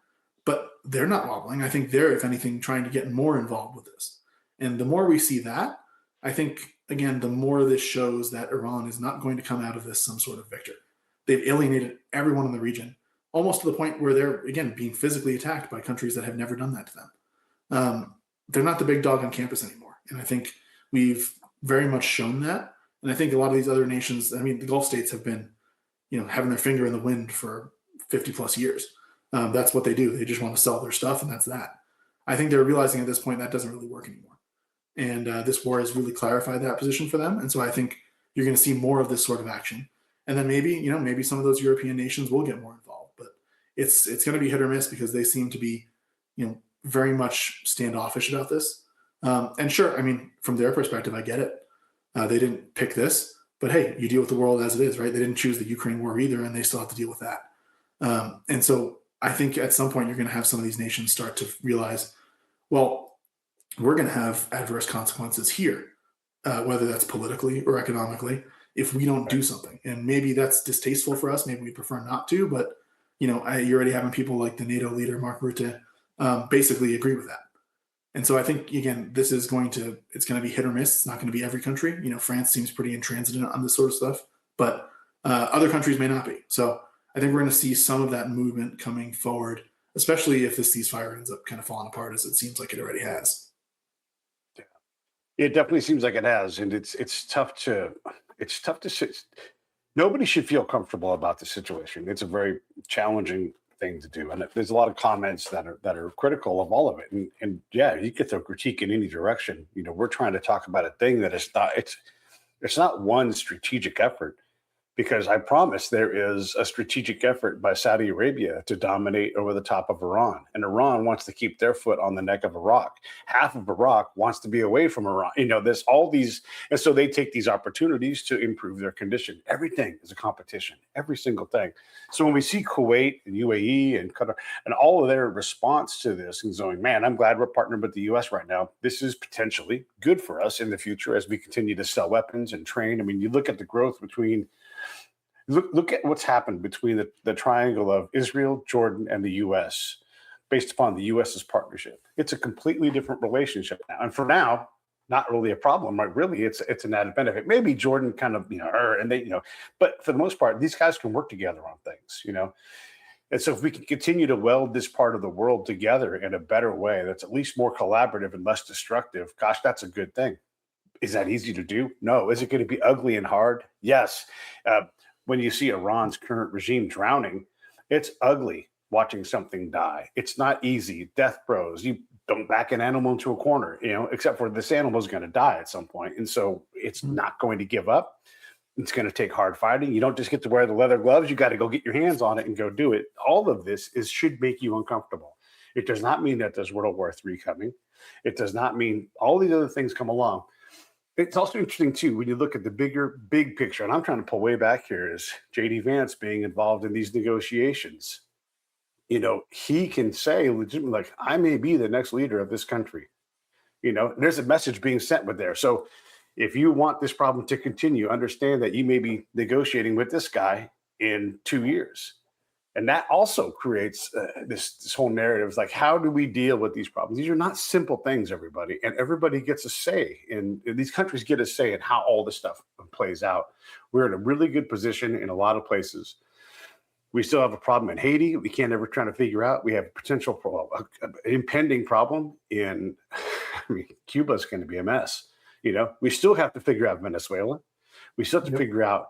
But they're not wobbling. I think they're, if anything, trying to get more involved with this. And the more we see that, I think, again, the more this shows that Iran is not going to come out of this some sort of victor. They've alienated everyone in the region, almost to the point where they're, again, being physically attacked by countries that have never done that to them. They're not the big dog on campus anymore. And I think we've very much shown that. And I think a lot of these other nations, the Gulf states have been, having their finger in the wind for 50 plus years. That's what they do. They just want to sell their stuff, and that's that. I think they're realizing at this point that doesn't really work anymore. And this war has really clarified that position for them. And so I think you're going to see more of this sort of action. And then maybe some of those European nations will get more involved. But it's going to be hit or miss because they seem to be, very much standoffish about this. And sure, from their perspective, I get it. They didn't pick this. But hey, you deal with the world as it is, right? They didn't choose the Ukraine war either, and they still have to deal with that. And so I think at some point you're going to have some of these nations start to realize, well, we're going to have adverse consequences here, whether that's politically or economically, if we don't do something. And maybe that's distasteful for us. Maybe we prefer not to, but you're already having people like the NATO leader, Mark Rutte, basically agree with that. And so I think, again, it's going to be hit or miss. It's not going to be every country. France seems pretty intransigent on this sort of stuff, but other countries may not be. So I think we're going to see some of that movement coming forward, especially if this ceasefire ends up kind of falling apart, as it seems like it already has. Yeah, it definitely seems like it has, and it's tough to nobody should feel comfortable about the situation. It's a very challenging thing to do, and there's a lot of comments that are critical of all of it, and yeah, you get the critique in any direction. We're trying to talk about a thing that it's not one strategic effort, because I promise there is a strategic effort by Saudi Arabia to dominate over the top of Iran, and Iran wants to keep their foot on the neck of Iraq. Half of Iraq wants to be away from Iran. There's all these, and so they take these opportunities to improve their condition. Everything is a competition, every single thing. So when we see Kuwait and UAE and Qatar and all of their response to this and going, man, I'm glad we're partnered with the U.S. right now. This is potentially good for us in the future as we continue to sell weapons and train. You look at the growth between. Look at what's happened between the triangle of Israel, Jordan, and the U.S. based upon the U.S.'s partnership. It's a completely different relationship now. And for now, not really a problem, right? Really, it's an added benefit. Maybe Jordan kind of, and they, but for the most part, these guys can work together on things, And so if we can continue to weld this part of the world together in a better way, that's at least more collaborative and less destructive, gosh, that's a good thing. Is that easy to do? No. Is it going to be ugly and hard? Yes. When you see Iran's current regime drowning, it's ugly watching something die. It's not easy. Death throes. You don't back an animal into a corner, except for this animal is going to die at some point. And so it's not going to give up. It's going to take hard fighting. You don't just get to wear the leather gloves. You got to go get your hands on it and go do it. All of this should make you uncomfortable. It does not mean that there's World War III coming. It does not mean all these other things come along. It's also interesting, too, when you look at the big picture, and I'm trying to pull way back here, is JD Vance being involved in these negotiations. He can say legitimately, like, I may be the next leader of this country. There's a message being sent with there. So If you want this problem to continue, understand that you may be negotiating with this guy in 2 years. And that also creates this whole narrative. It's like, how do we deal with these problems? These are not simple things, everybody. And everybody gets a say. And these countries get a say in how all this stuff plays out. We're in a really good position in a lot of places. We still have a problem in Haiti. We can't ever try to figure out. We have a potential an impending problem in Cuba's going to be a mess. We still have to figure out Venezuela. We still have to figure out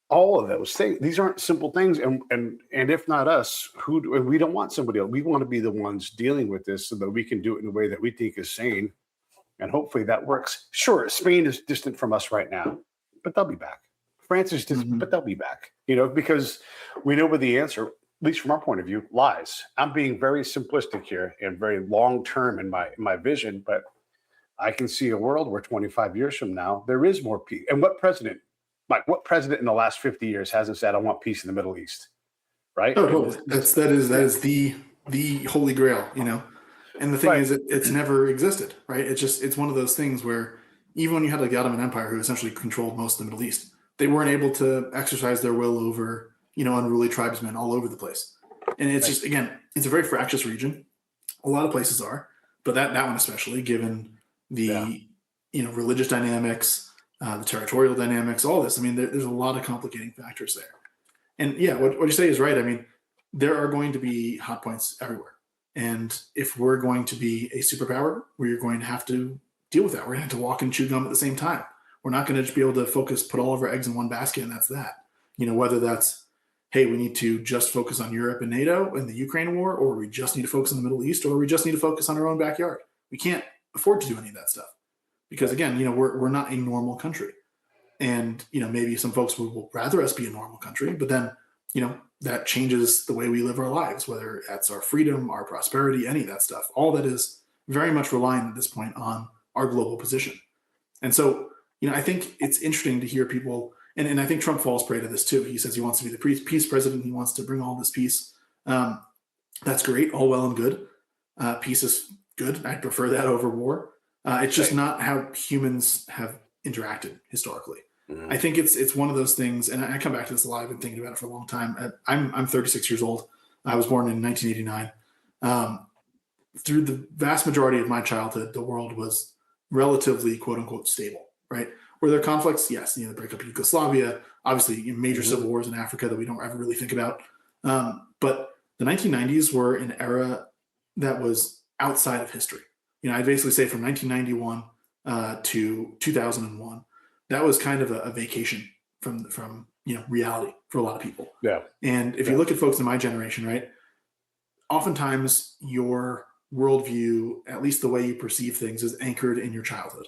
all of those things. These aren't simple things. And if not us, we don't want somebody else. We want to be the ones dealing with this so that we can do it in a way that we think is sane. And hopefully that works. Sure, Spain is distant from us right now, but they'll be back. France is distant, but they'll be back, because we know where the answer, at least from our point of view, lies. I'm being very simplistic here and very long-term in my vision, but I can see a world where 25 years from now, there is more peace. And what president in the last 50 years hasn't said, I want peace in the Middle East, right? Oh, totally. That is the holy grail, And the thing is, it's never existed, right? It's one of those things where even when you had like the Ottoman Empire, who essentially controlled most of the Middle East, they weren't able to exercise their will over, unruly tribesmen all over the place. And it's just, again, it's a very fractious region. A lot of places are, but that one especially, given the, religious dynamics, the territorial dynamics, all this. I mean, there's a lot of complicating factors there. And yeah, what you say is right. I mean, there are going to be hot points everywhere. And if we're going to be a superpower, we're going to have to deal with that. We're going to have to walk and chew gum at the same time. We're not going to just be able to put all of our eggs in one basket, and that's that. Whether that's, hey, we need to just focus on Europe and NATO and the Ukraine war, or we just need to focus on the Middle East, or we just need to focus on our own backyard. We can't afford to do any of that stuff because, again, we're not a normal country. And, maybe some folks will rather us be a normal country, but then, that changes the way we live our lives, whether that's our freedom, our prosperity, any of that stuff. All that is very much reliant at this point on our global position. And so, I think it's interesting to hear people, and I think Trump falls prey to this too. He says he wants to be the peace president. He wants to bring all this peace. That's great, all well and good. Peace is good. I prefer that over war. It's just not how humans have interacted historically. Mm-hmm. I think it's one of those things, and I come back to this a lot. I've been thinking about it for a long time. I'm 36 years old. I was born in 1989. Through the vast majority of my childhood, the world was relatively, quote unquote, stable. Right? Were there conflicts? Yes. The breakup of Yugoslavia, obviously major civil wars in Africa that we don't ever really think about. But the 1990s were an era that was outside of history. I basically say from 1991 to 2001, that was kind of a vacation from reality for a lot of people. Yeah. And if you look at folks in my generation, right, oftentimes your worldview, at least the way you perceive things, is anchored in your childhood.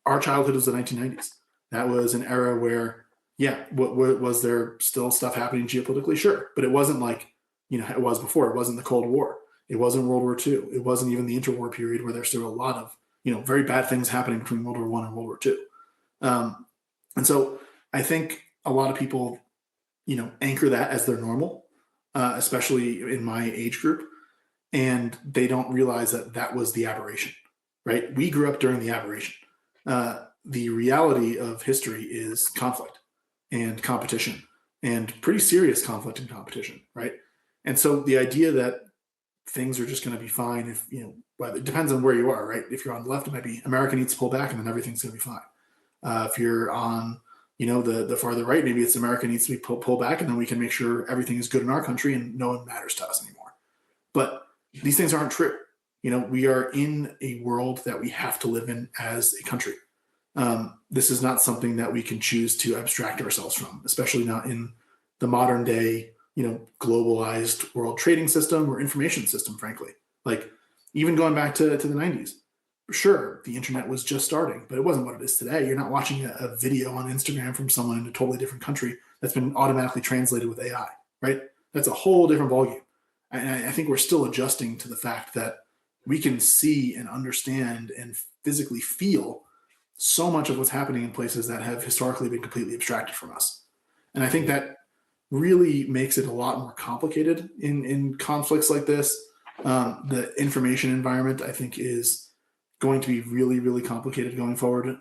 Our childhood was the 1990s. That was an era where, was there still stuff happening geopolitically? Sure. But it wasn't like, it was before. It wasn't the Cold War. It wasn't World War II. It wasn't even the interwar period where there's still a lot of, very bad things happening between World War I and World War II. And so I think a lot of people, anchor that as their normal, especially in my age group. And they don't realize that was the aberration, right? We grew up during the aberration. The reality of history is conflict and competition, and pretty serious conflict and competition, right? And so the idea that things are just going to be fine if, well, it depends on where you are, right? If you're on the left, it might be America needs to pull back and then everything's going to be fine. If you're on, the farther right, maybe it's America needs to be pull back and then we can make sure everything is good in our country and no one matters to us anymore. But these things aren't true. We are in a world that we have to live in as a country. This is not something that we can choose to abstract ourselves from, especially not in the modern day, globalized world trading system or information system, frankly. Like even going back to the 90s, sure, the internet was just starting, but it wasn't what it is today. You're not watching a video on Instagram from someone in a totally different country that's been automatically translated with AI, right? That's a whole different ballgame. And I think we're still adjusting to the fact that we can see and understand and physically feel so much of what's happening in places that have historically been completely abstracted from us. And I think that really makes it a lot more complicated in conflicts like this. The information environment, I think, is going to be really, really complicated going forward.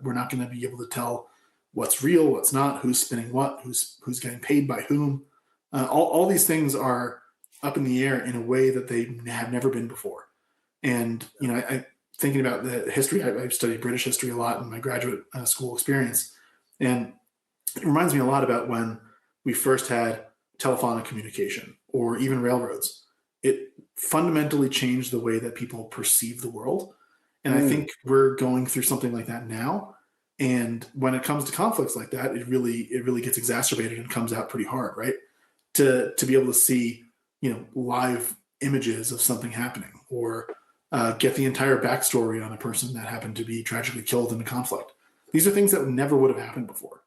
We're not going to be able to tell what's real, what's not, who's spinning what, who's getting paid by whom. All these things are up in the air in a way that they have never been before. And, I thinking about the history, I've studied British history a lot in my graduate school experience. And it reminds me a lot about when we first had telephonic communication or even railroads. It fundamentally changed the way that people perceive the world. And I think we're going through something like that now. And when it comes to conflicts like that, it really gets exacerbated and comes out pretty hard, right? To be able to see, live images of something happening, or get the entire backstory on a person that happened to be tragically killed in a conflict. These are things that never would have happened before.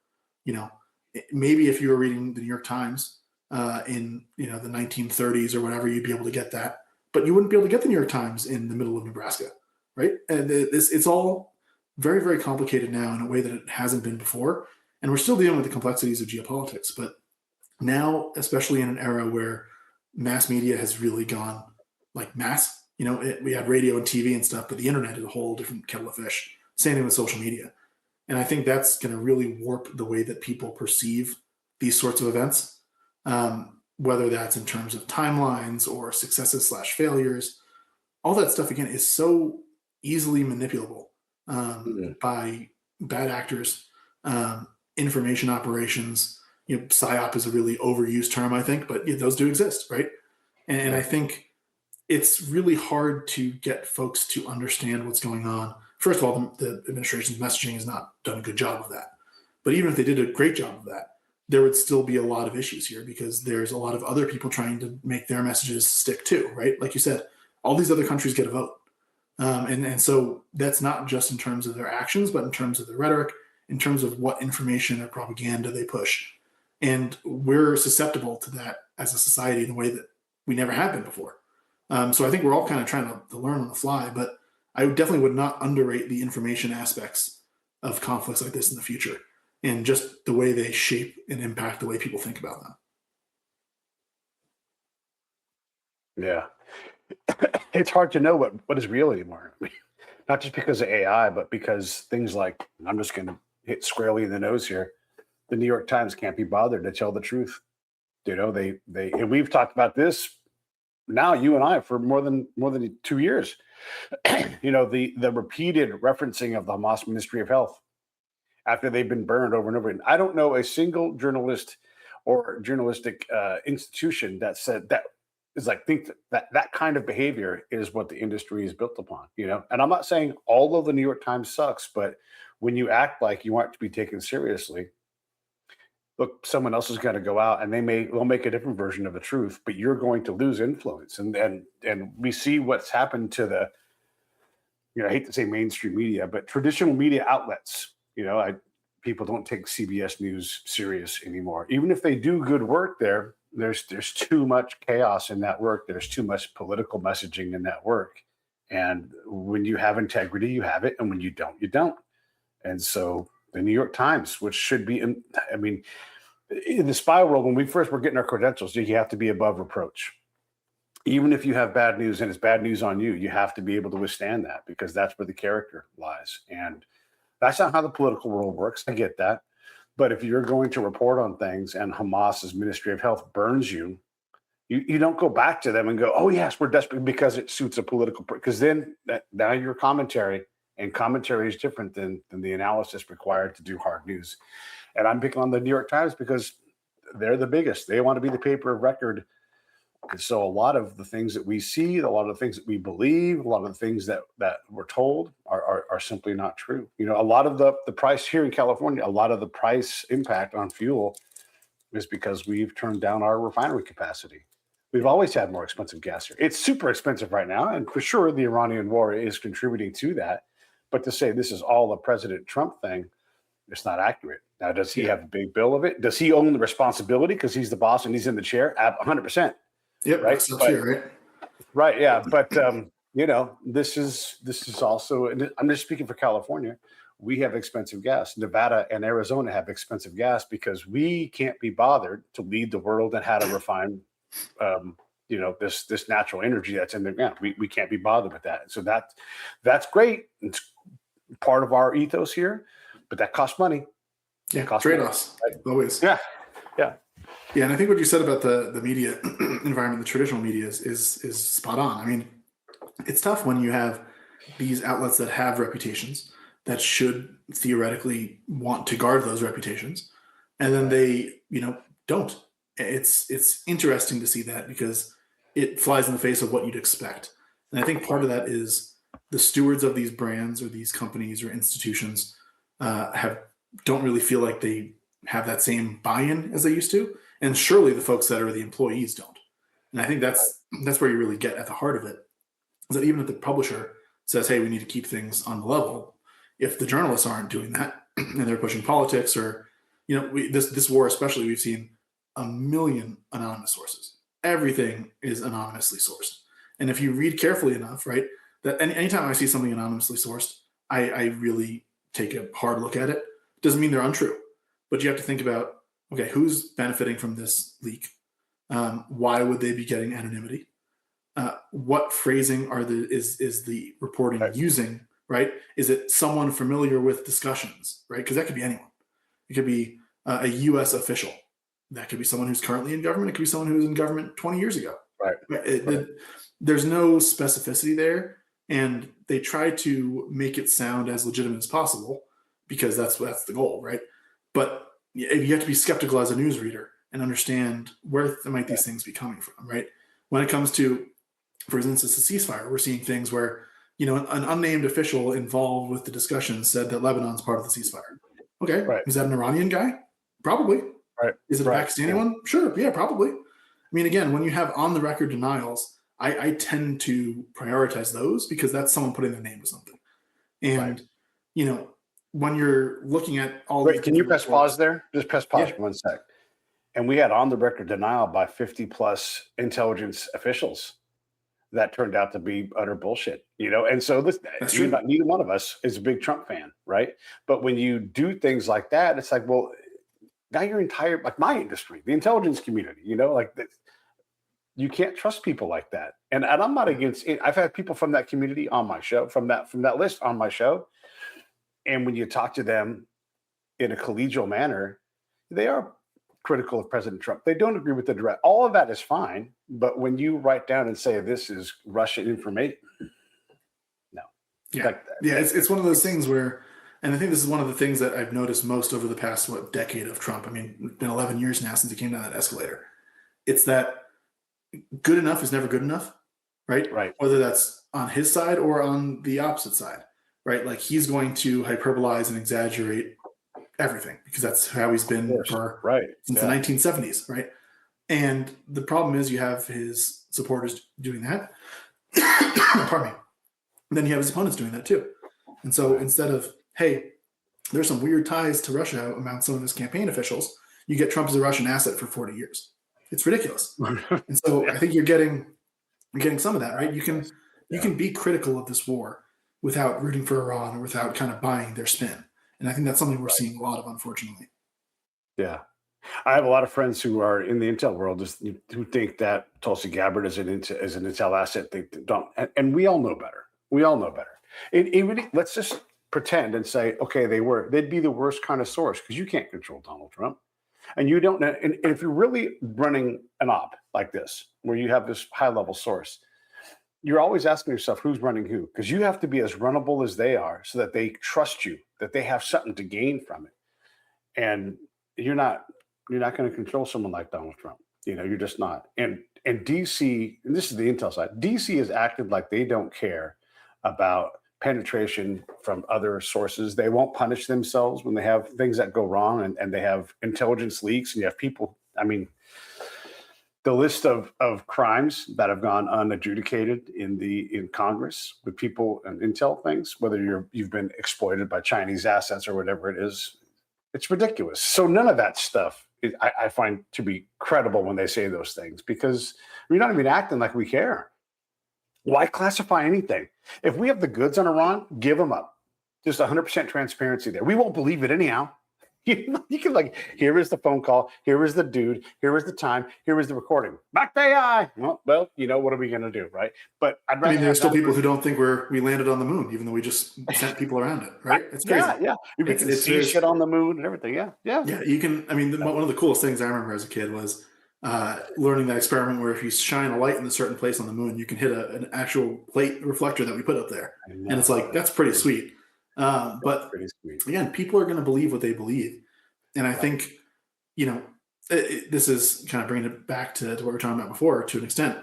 Maybe if you were reading the New York Times in the 1930s or whatever, you'd be able to get that, but you wouldn't be able to get the New York Times in the middle of Nebraska, right? And it's all very, very complicated now in a way that it hasn't been before, and we're still dealing with the complexities of geopolitics. But now, especially in an era where mass media has really gone like mass, we had radio and TV and stuff, but the internet is a whole different kettle of fish. Same thing with social media. And I think that's going to really warp the way that people perceive these sorts of events, whether that's in terms of timelines or successes / failures. All that stuff, again, is so easily manipulable by bad actors, information operations. PSYOP is a really overused term, I think, but those do exist, right? And I think it's really hard to get folks to understand what's going on. First of all, the administration's messaging has not done a good job of that. But even if they did a great job of that, there would still be a lot of issues here because there's a lot of other people trying to make their messages stick too, right? Like you said, all these other countries get a vote. And so that's not just in terms of their actions, but in terms of their rhetoric, in terms of what information or propaganda they push. And we're susceptible to that as a society in a way that we never have been before. So I think we're all kind of trying to learn on the fly, but I definitely would not underrate the information aspects of conflicts like this in the future and just the way they shape and impact the way people think about them. Yeah. It's hard to know what is real anymore. Not just because of AI, but because things like, I'm just going to hit squarely in the nose here, the New York Times can't be bothered to tell the truth. They and we've talked about this now, you and I, for more than 2 years. The repeated referencing of the Hamas Ministry of Health after they've been burned over and over. And I don't know a single journalist or journalistic institution that said that is like, think that kind of behavior is what the industry is built upon, And I'm not saying all of the New York Times sucks, but when you act like you aren't to be taken seriously, look, someone else is going to go out and they'll make a different version of the truth, but you're going to lose influence. And we see what's happened to the, I hate to say mainstream media, but traditional media outlets. People don't take CBS News serious anymore. Even if they do good work there's too much chaos in that work. There's too much political messaging in that work. And when you have integrity, you have it. And when you don't, you don't. And so the New York Times, which should be, in the spy world, when we first were getting our credentials, you have to be above reproach. Even if you have bad news and it's bad news on you, you have to be able to withstand that because that's where the character lies. And that's not how the political world works. I get that. But if you're going to report on things and Hamas's Ministry of Health burns you, you don't go back to them and go, oh, yes, we're desperate because it suits a political, because then now your commentary is different than the analysis required to do hard news. And I'm picking on the New York Times because they're the biggest. They want to be the paper of record. And so a lot of the things that we see, a lot of the things that we believe, a lot of the things that we're told are simply not true. A lot of the price here in California, a lot of the price impact on fuel is because we've turned down our refinery capacity. We've always had more expensive gas here. It's super expensive right now. And for sure, the Iranian war is contributing to that. But to say this is all a President Trump thing, it's not accurate. Now, does he have a big bill of it? Does he own the responsibility because he's the boss and he's in the chair? 100%. Yep, right. That's here, right? Right. Yeah. But this is also. And I'm just speaking for California. We have expensive gas. Nevada and Arizona have expensive gas because we can't be bothered to lead the world in how to refine this natural energy that's in the ground. We can't be bothered with that. So that's great. It's part of our ethos here, but that costs money. Yeah, trade-offs, right? Always. Yeah. And I think what you said about the media environment, the traditional media, is spot on. I mean, it's tough when you have these outlets that have reputations that should theoretically want to guard those reputations, and then they, don't. It's interesting to see that because it flies in the face of what you'd expect. And I think part of that is the stewards of these brands or these companies or institutions don't really feel like they have that same buy-in as they used to. And surely the folks that are the employees don't. And I think that's where you really get at the heart of it, is that even if the publisher says, hey, we need to keep things on the level, if the journalists aren't doing that and they're pushing politics or, this war especially, we've seen a million anonymous sources. Everything is anonymously sourced. And if you read carefully enough, right, that anytime I see something anonymously sourced, I really take a hard look at it. Doesn't mean they're untrue, but you have to think about, okay, who's benefiting from this leak? Why would they be getting anonymity? What phrasing is the reporting using, right? Is it someone familiar with discussions, right? Because that could be anyone. It could be a U.S. official. That could be someone who's currently in government. It could be someone who was in government 20 years ago. Right. There's no specificity there, and they try to make it sound as legitimate as possible because that's the goal, right? But you have to be skeptical as a newsreader and understand where might these things be coming from, right? When it comes to, for instance, a ceasefire, we're seeing things where, an unnamed official involved with the discussion said that Lebanon's part of the ceasefire. Okay, right. Is that an Iranian guy? Probably. Right. Is it a Pakistani one? Sure, yeah, probably. I mean, again, when you have on-the-record denials, I tend to prioritize those because that's someone putting their name to something. And, when you're looking at all these... Can you press pause there? Just press pause for 1 sec. And we had on-the-record denial by 50-plus intelligence officials that turned out to be utter bullshit, And so neither one of us is a big Trump fan, right? But when you do things like that, it's like, well, now your entire, like my industry, the intelligence community, you can't trust people like that. And I'm not against it. I've had people from that community on my show, from that list on my show. And when you talk to them in a collegial manner, they are critical of President Trump. They don't agree with the direct. All of that is fine. But when you write down and say this is Russian information, no. Yeah. It's one of those things where, and I think this is one of the things that I've noticed most over the past, decade of Trump. I mean, it's been 11 years now since he came down that escalator. It's that good enough is never good enough, right? Right. Whether that's on his side or on the opposite side, right? Like he's going to hyperbolize and exaggerate everything because that's how he's been since the 1970s, right? And the problem is you have his supporters doing that. Pardon me. And then you have his opponents doing that too. And so instead of, hey, there's some weird ties to Russia among some of his campaign officials, you get Trump as a Russian asset for 40 years. It's ridiculous. And so I think you're getting some of that, right? You can be critical of this war without rooting for Iran or without kind of buying their spin. And I think that's something we're seeing a lot of, unfortunately. Yeah. I have a lot of friends who are in the intel world who think that Tulsi Gabbard is an intel asset. They don't. And we all know better. Let's just pretend and say, okay, they'd be the worst kind of source because you can't control Donald Trump. And you don't know. And if you're really running an op like this, where you have this high level source, you're always asking yourself who's running who, because you have to be as runnable as they are so that they trust you, that they have something to gain from it. And you're not going to control someone like Donald Trump. You're just not. And DC, and this is the intel side, DC has acted like they don't care about penetration from other sources. They won't punish themselves when they have things that go wrong and they have intelligence leaks and you have people. I mean, the list of crimes that have gone unadjudicated in Congress with people and intel things, whether you've been exploited by Chinese assets or whatever it is, it's ridiculous. So none of that stuff I find to be credible when they say those things because we're not even acting like we care. Why classify anything? If we have the goods on Iran, give them up. Just 100% transparency there. We won't believe it anyhow. You can like, here is the phone call, here is the dude, here is the time, here is the recording. Back to AI. Well, you know, what are we going to do, right? But I'd rather there's still people who don't think we landed on the moon, even though we just sent people around it, right? It's crazy. Yeah. You can see shit on the moon and everything. Yeah. Yeah, you can. I mean, one of the coolest things I remember as a kid was learning that experiment where if you shine a light in a certain place on the moon, you can hit an actual plate reflector that we put up there. And it's like, that's pretty sweet. But pretty sweet. Again, people are going to believe what they believe. And I think, you know, this is kind of bringing it back to what we were talking about before to an extent.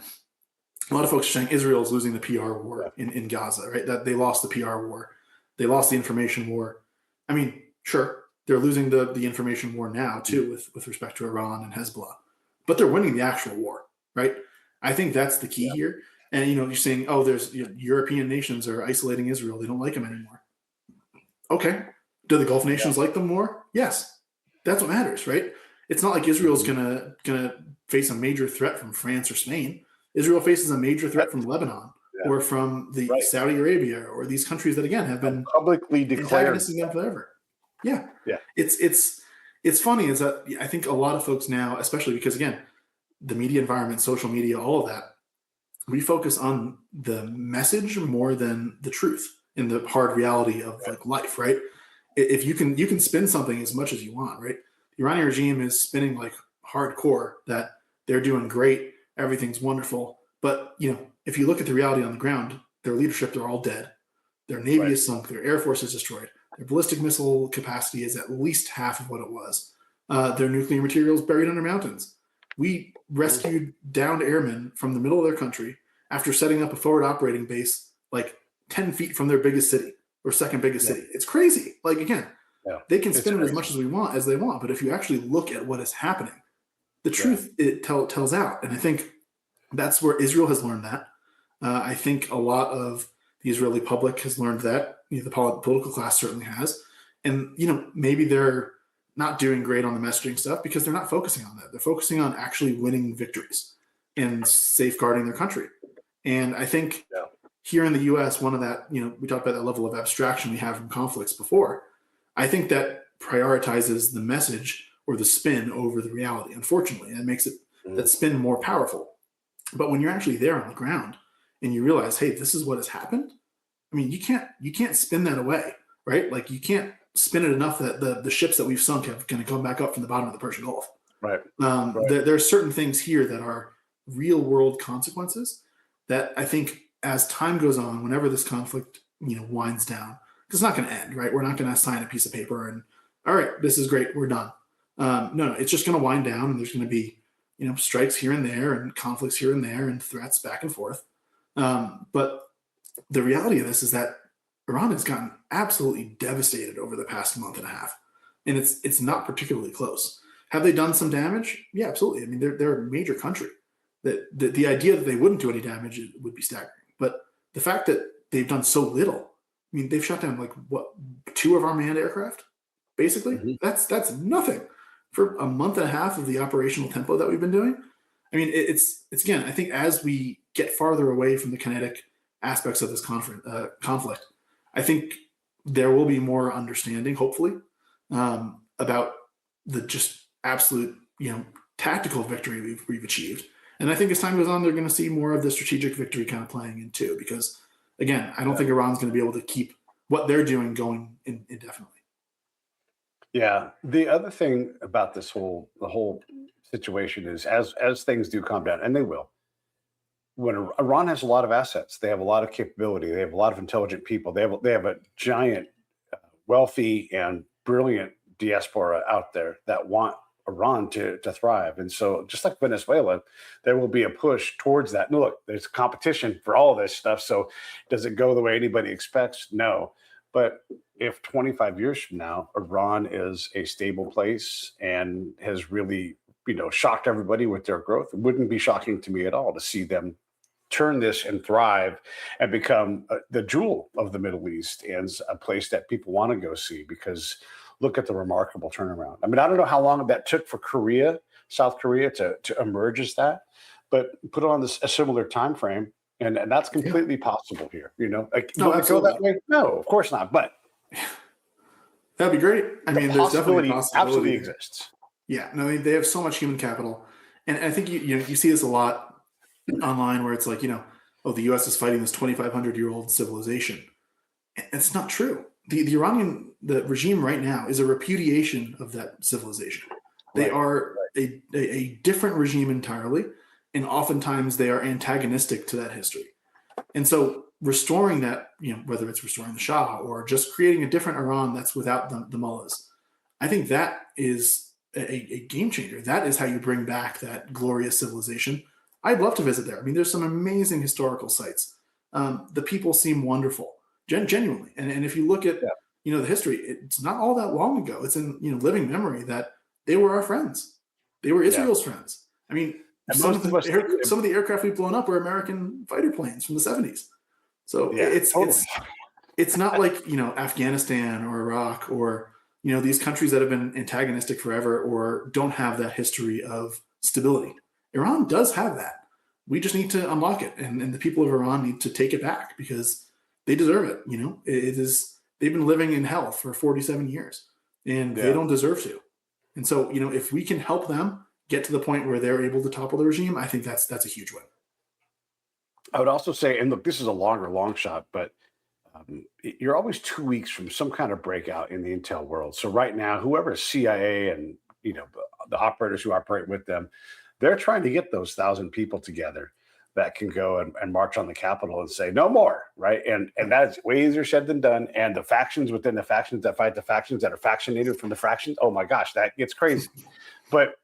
A lot of folks are saying Israel is losing the PR war in Gaza, right? That they lost the PR war. They lost the information war. I mean, sure, they're losing the information war now too with respect to Iran and Hezbollah. But they're winning the actual war, right? I think that's the key here. And, you know, you're saying, oh, there's European nations are isolating Israel. They don't like them anymore. Okay. Do the Gulf nations like them more? Yes. That's what matters, right? It's not like Israel's gonna face a major threat from France or Spain. Israel faces a major threat from Lebanon or from the Saudi Arabia or these countries that, again, have been publicly declared antagonisting them forever. Yeah. It's funny is that I think a lot of folks now, especially because, again, the media environment, social media, all of that, we focus on the message more than the truth in the hard reality of like life, right? If you can spin something as much as you want, right? The Iranian regime is spinning like hardcore that they're doing great, everything's wonderful. But, you know, if you look at the reality on the ground, their leadership, they're all dead. Their navy is sunk. Their air force is destroyed. Their ballistic missile capacity is at least half of what it was. Their nuclear materials buried under mountains. We rescued downed airmen from the middle of their country after setting up a forward operating base like 10 feet from their biggest city or second biggest city. It's crazy. Like, again, they can spin it as much as they want. But if you actually look at what is happening, the truth tells out. And I think that's where Israel has learned that. I think a lot of the Israeli public has learned that. You know, the political class certainly has. And, you know, maybe they're not doing great on the messaging stuff because they're not focusing on that. They're focusing on actually winning victories and safeguarding their country. And I think here in the U.S., one of that, you know, we talked about that level of abstraction we have from conflicts before. I think that prioritizes the message or the spin over the reality, unfortunately, and it makes it that spin more powerful. But when you're actually there on the ground and you realize, hey, this is what has happened. I mean, you can't spin that away, right? Like you can't spin it enough that the ships that we've sunk have going to come back up from the bottom of the Persian Gulf. Right. There are certain things here that are real world consequences that I think as time goes on, whenever this conflict, you know, winds down, because it's not going to end, right? We're not going to sign a piece of paper and, all right, this is great, we're done. No, it's just going to wind down, and there's going to be, you know, strikes here and there and conflicts here and there and threats back and forth. But the reality of this is that Iran has gotten absolutely devastated over the past month and a half, and it's not particularly close. Have they done some damage? Yeah, absolutely. I mean, they're a major country. The idea that they wouldn't do any damage would be staggering. But the fact that they've done so little, I mean, they've shot down like 2 of our manned aircraft, basically. Mm-hmm. That's nothing for a month and a half of the operational tempo that we've been doing. I mean, it's again, I think as we get farther away from the kinetic aspects of this conflict, I think there will be more understanding, hopefully, about the just absolute, you know, tactical victory we've achieved. And I think as time goes on, they're going to see more of the strategic victory kind of playing in too, because again, I don't think Iran's going to be able to keep what they're doing going indefinitely. Yeah. The other thing about the whole situation is as things do calm down, and they will, when Iran has a lot of assets, they have a lot of capability, they have a lot of intelligent people, they have a giant, wealthy and brilliant diaspora out there that want Iran to thrive. And so just like Venezuela, there will be a push towards that. And look, there's competition for all this stuff. So does it go the way anybody expects? No. But if 25 years from now, Iran is a stable place and has really, you know, shocked everybody with their growth, it wouldn't be shocking to me at all to see them turn this and thrive and become the jewel of the Middle East and a place that people want to go see, because look at the remarkable turnaround. I mean, I don't know how long that took for South Korea to emerge as that, but put it on a similar time frame, and that's completely possible here. You know, like, will it go that way? No, of course not. But That'd be great. I mean, there's definitely a possibility. Absolutely exists. Yeah, no, they have so much human capital, and I think you see this a lot online where it's like, oh, the U.S. is fighting this 2,500-year-old civilization. It's not true. The Iranian regime right now is a repudiation of that civilization. They are a different regime entirely, and oftentimes they are antagonistic to that history. And so restoring that, whether it's restoring the Shah or just creating a different Iran that's without the mullahs, I think that is a game changer. That is how you bring back that glorious civilization. I'd love to visit there. I mean, there's some amazing historical sites. The people seem wonderful, genuinely. And if you look at the history, it's not all that long ago. It's in living memory that they were our friends. They were Israel's friends. I mean, some of the aircraft we've blown up were American fighter planes from the 70s. So it's not like Afghanistan or Iraq or these countries that have been antagonistic forever or don't have that history of stability. Iran does have that. We just need to unlock it, and the people of Iran need to take it back because they deserve it. They've been living in hell for 47 years, and they don't deserve to. And so, if we can help them get to the point where they're able to topple the regime, I think that's a huge win. I would also say, and look, this is a long shot, but you're always 2 weeks from some kind of breakout in the intel world. So right now, whoever is CIA and the operators who operate with them, they're trying to get those 1,000 people together that can go and march on the Capitol and say no more, right? And that's way easier said than done. And the factions within the factions that fight the factions that are factionated from the fractions, oh my gosh, that gets crazy. But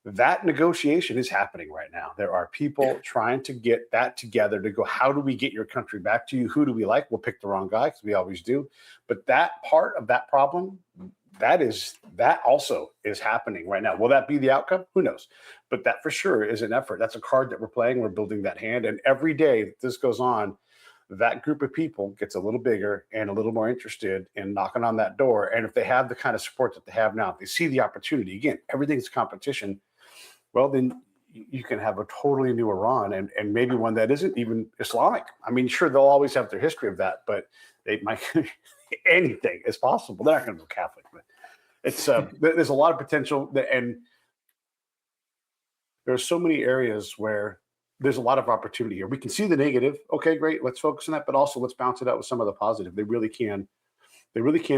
that negotiation is happening right now. There are people trying to get that together to go, how do we get your country back to you? Who do we like? We'll pick the wrong guy because we always do. But that part of that problem, that also is happening right now. Will that be the outcome? Who knows? But that for sure is an effort. That's a card that we're playing. We're building that hand. And every day that this goes on, that group of people gets a little bigger and a little more interested in knocking on that door. And if they have the kind of support that they have now, if they see the opportunity, again, everything's competition, well, then you can have a totally new Iran and maybe one that isn't even Islamic. I mean, sure, they'll always have their history of that, but they might, anything is possible. They're not going to go Catholic, but it's there's a lot of potential, and there's so many areas where there's a lot of opportunity here. We can see the negative. Okay, great. Let's focus on that, but also let's bounce it out with some of the positive. They really can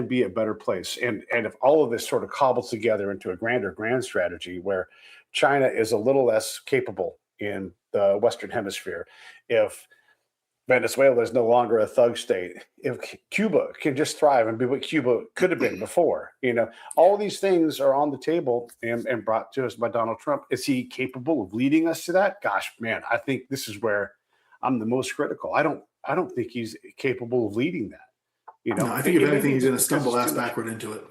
be a better place. And if all of this sort of cobbles together into a grand strategy where China is a little less capable in the Western Hemisphere, if Venezuela is no longer a thug state, if Cuba can just thrive and be what Cuba could have been before, all these things are on the table and brought to us by Donald Trump. Is he capable of leading us to that? Gosh, man, I think this is where I'm the most critical. I don't think he's capable of leading that. No, I think if anything, he's going to stumble ass backward into it.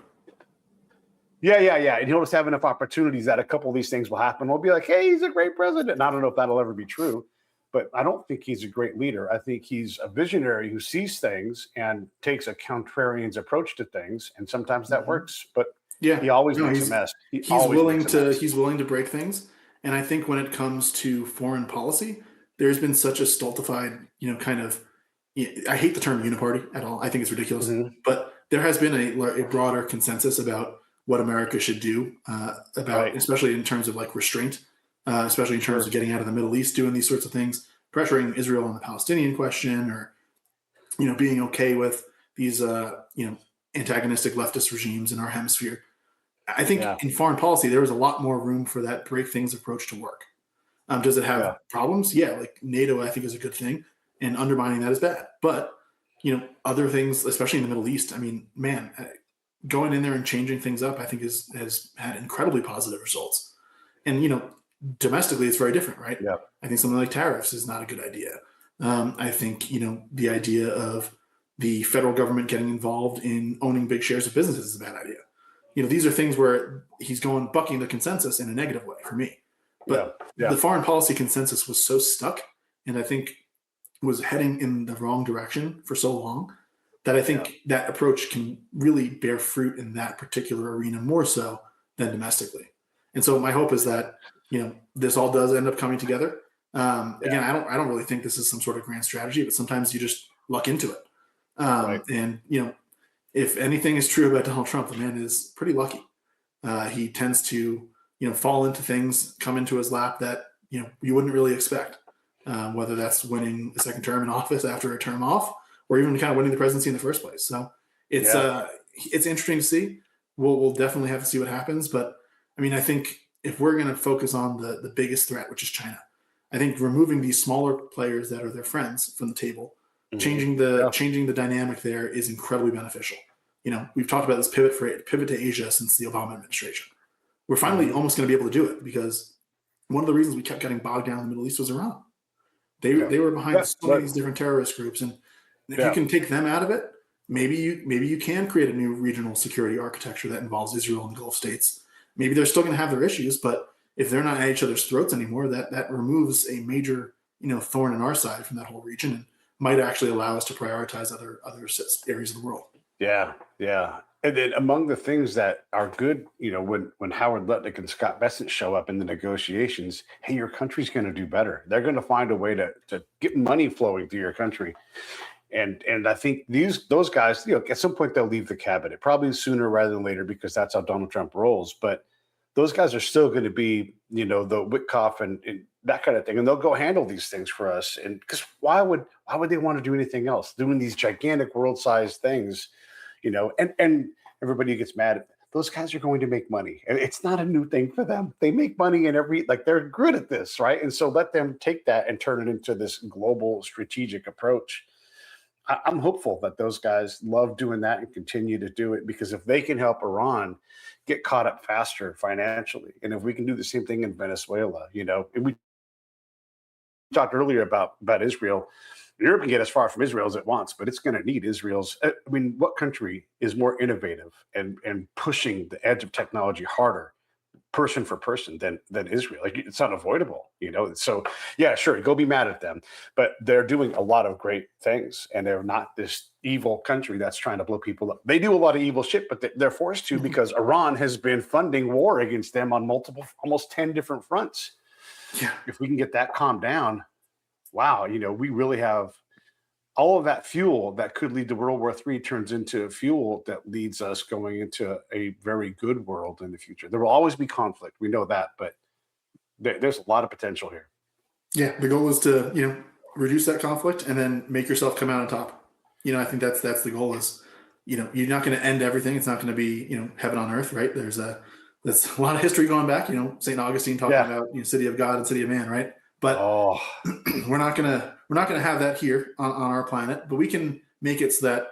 Yeah. And he'll just have enough opportunities that a couple of these things will happen. We'll be like, hey, he's a great president. And I don't know if that'll ever be true, but I don't think he's a great leader. I think he's a visionary who sees things and takes a contrarian's approach to things. And sometimes that works, but he always makes a mess. He's willing to break things. And I think when it comes to foreign policy, there's been such a stultified, I hate the term uniparty at all. I think it's ridiculous, but there has been a broader consensus about what America should do especially in terms of like restraint, especially in terms of getting out of the Middle East, doing these sorts of things, pressuring Israel on the Palestinian question, or, being okay with these, antagonistic leftist regimes in our hemisphere. I think in foreign policy, there was a lot more room for that break things approach to work. Does it have problems? Yeah. Like NATO, I think, is a good thing, and undermining that is bad. But, other things, especially in the Middle East, I mean, man, going in there and changing things up, I think has had incredibly positive results. And, domestically, it's very different, right? Yeah. I think something like tariffs is not a good idea. I think, the idea of the federal government getting involved in owning big shares of businesses is a bad idea. These are things where he's bucking the consensus in a negative way for me. But the foreign policy consensus was so stuck, and I think was heading in the wrong direction for so long, that I think that approach can really bear fruit in that particular arena more so than domestically. And so my hope is that, this all does end up coming together. Again, I don't really think this is some sort of grand strategy, but sometimes you just luck into it. And, if anything is true about Donald Trump, the man is pretty lucky. He tends to, fall into things, come into his lap that, you wouldn't really expect, whether that's winning a second term in office after a term off, or even kind of winning the presidency in the first place. So it's interesting to see. We'll definitely have to see what happens. But I mean, I think if we're going to focus on the biggest threat, which is China, I think removing these smaller players that are their friends from the table, changing the dynamic there is incredibly beneficial. We've talked about this pivot to Asia since the Obama administration. We're finally almost going to be able to do it, because one of the reasons we kept getting bogged down in the Middle East was Iran. They were behind so many of these different terrorist groups, and if you can take them out of it, maybe you can create a new regional security architecture that involves Israel and the Gulf states. Maybe they're still going to have their issues, but if they're not at each other's throats anymore, that removes a major thorn in our side from that whole region, and might actually allow us to prioritize other areas of the world. Yeah. And then among the things that are good, when Howard Lutnick and Scott Bessent show up in the negotiations, hey, your country's going to do better. They're going to find a way to get money flowing through your country. And I think those guys, at some point they'll leave the cabinet, probably sooner rather than later, because that's how Donald Trump rolls. But those guys are still going to be, the Witkoff and that kind of thing, and they'll go handle these things for us. And because why would they want to do anything else? Doing these gigantic world-sized things, and everybody gets mad at those guys are going to make money, and it's not a new thing for them. They make money in they're good at this, right? And so let them take that and turn it into this global strategic approach. I'm hopeful that those guys love doing that and continue to do it, because if they can help Iran get caught up faster financially, and if we can do the same thing in Venezuela, and we talked earlier about Israel. Europe can get as far from Israel as it wants, but it's going to need Israel's. I mean, what country is more innovative and pushing the edge of technology harder, person for person, than Israel? It's unavoidable, So yeah, sure, go be mad at them, but they're doing a lot of great things, and they're not this evil country that's trying to blow people up. They do a lot of evil shit, but they're forced to, because Iran has been funding war against them on almost 10 different fronts. Yeah, if we can get that calmed down. Wow, we really have all of that fuel that could lead to World War III turns into fuel that leads us going into a very good world in the future. There will always be conflict. We know that, but there's a lot of potential here. Yeah, the goal is to, reduce that conflict and then make yourself come out on top. I think that's the goal is, you're not going to end everything. It's not going to be, heaven on earth, right? There's a lot of history going back, St. Augustine talking about city of God and city of man, right? But we're not gonna have that here on our planet. But we can make it so that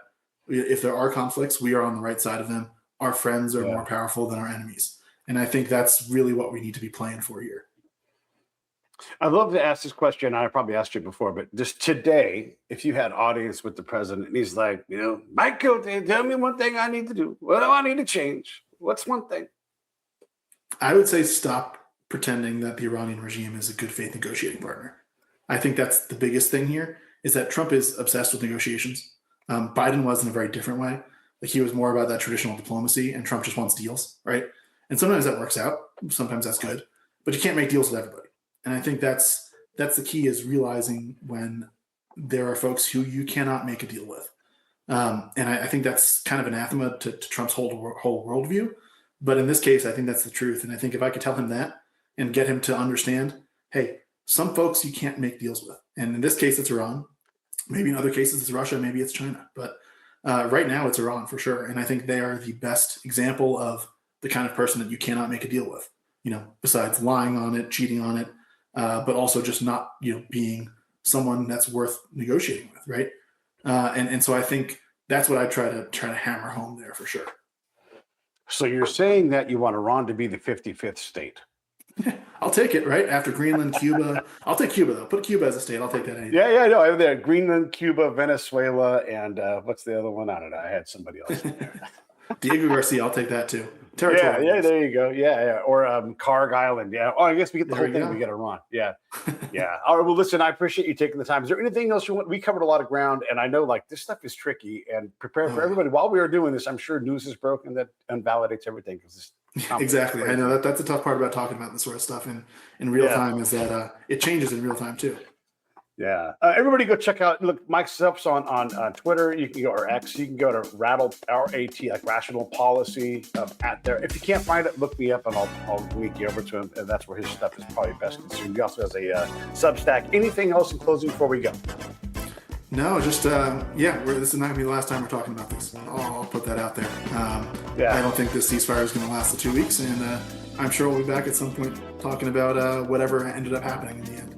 if there are conflicts, we are on the right side of them. Our friends are more powerful than our enemies, and I think that's really what we need to be playing for here. I'd love to ask this question. I probably asked you before, but just today, if you had audience with the president, and he's like, Mike Cote, tell me one thing I need to do. What do I need to change? What's one thing? I would say stop pretending that the Iranian regime is a good faith negotiating partner. I think that's the biggest thing here, is that Trump is obsessed with negotiations. Biden was in a very different way. He was more about that traditional diplomacy, and Trump just wants deals, right? And sometimes that works out. Sometimes that's good, but you can't make deals with everybody. And I think that's the key, is realizing when there are folks who you cannot make a deal with. And I think that's kind of anathema to Trump's whole worldview. But in this case, I think that's the truth. And I think if I could tell him that and get him to understand, hey, some folks you can't make deals with. And in this case, it's Iran. Maybe in other cases, it's Russia. Maybe it's China. But right now, it's Iran for sure. And I think they are the best example of the kind of person that you cannot make a deal with, besides lying on it, cheating on it, but also just not, being someone that's worth negotiating with, right? And so I think that's what I try to hammer home there for sure. So you're saying that you want Iran to be the 55th state? I'll take it, right? After Greenland, Cuba. I'll take Cuba, though. Put Cuba as a state. I'll take that anything. Yeah, no. There, Greenland, Cuba, Venezuela, and what's the other one? I don't know. I had somebody else in there. Diego Garcia, I'll take that too. Yeah, there you go. Yeah. Or Karg Island. Yeah. Oh, I guess we get the whole thing. We get Iran. Yeah. All right. Well, listen, I appreciate you taking the time. Is there anything else you want? We covered a lot of ground, and I know this stuff is tricky. And prepare for everybody. While we are doing this, I'm sure news is broken that invalidates everything, because exactly. I know that's the tough part about talking about this sort of stuff in real time, is that it changes in real time too. Yeah. Everybody go check out, look, Mike's stuff's on Twitter. You can go, or X, you can go to Rattle, R-A-T, like Rational Policy at there. If you can't find it, look me up and I'll link you over to him. And that's where his stuff is probably best consumed. He also has a Substack. Anything else in closing before we go? No, just, this is not going to be the last time we're talking about this. I'll put that out there. I don't think this ceasefire is going to last the 2 weeks. And I'm sure we'll be back at some point talking about whatever ended up happening in the end.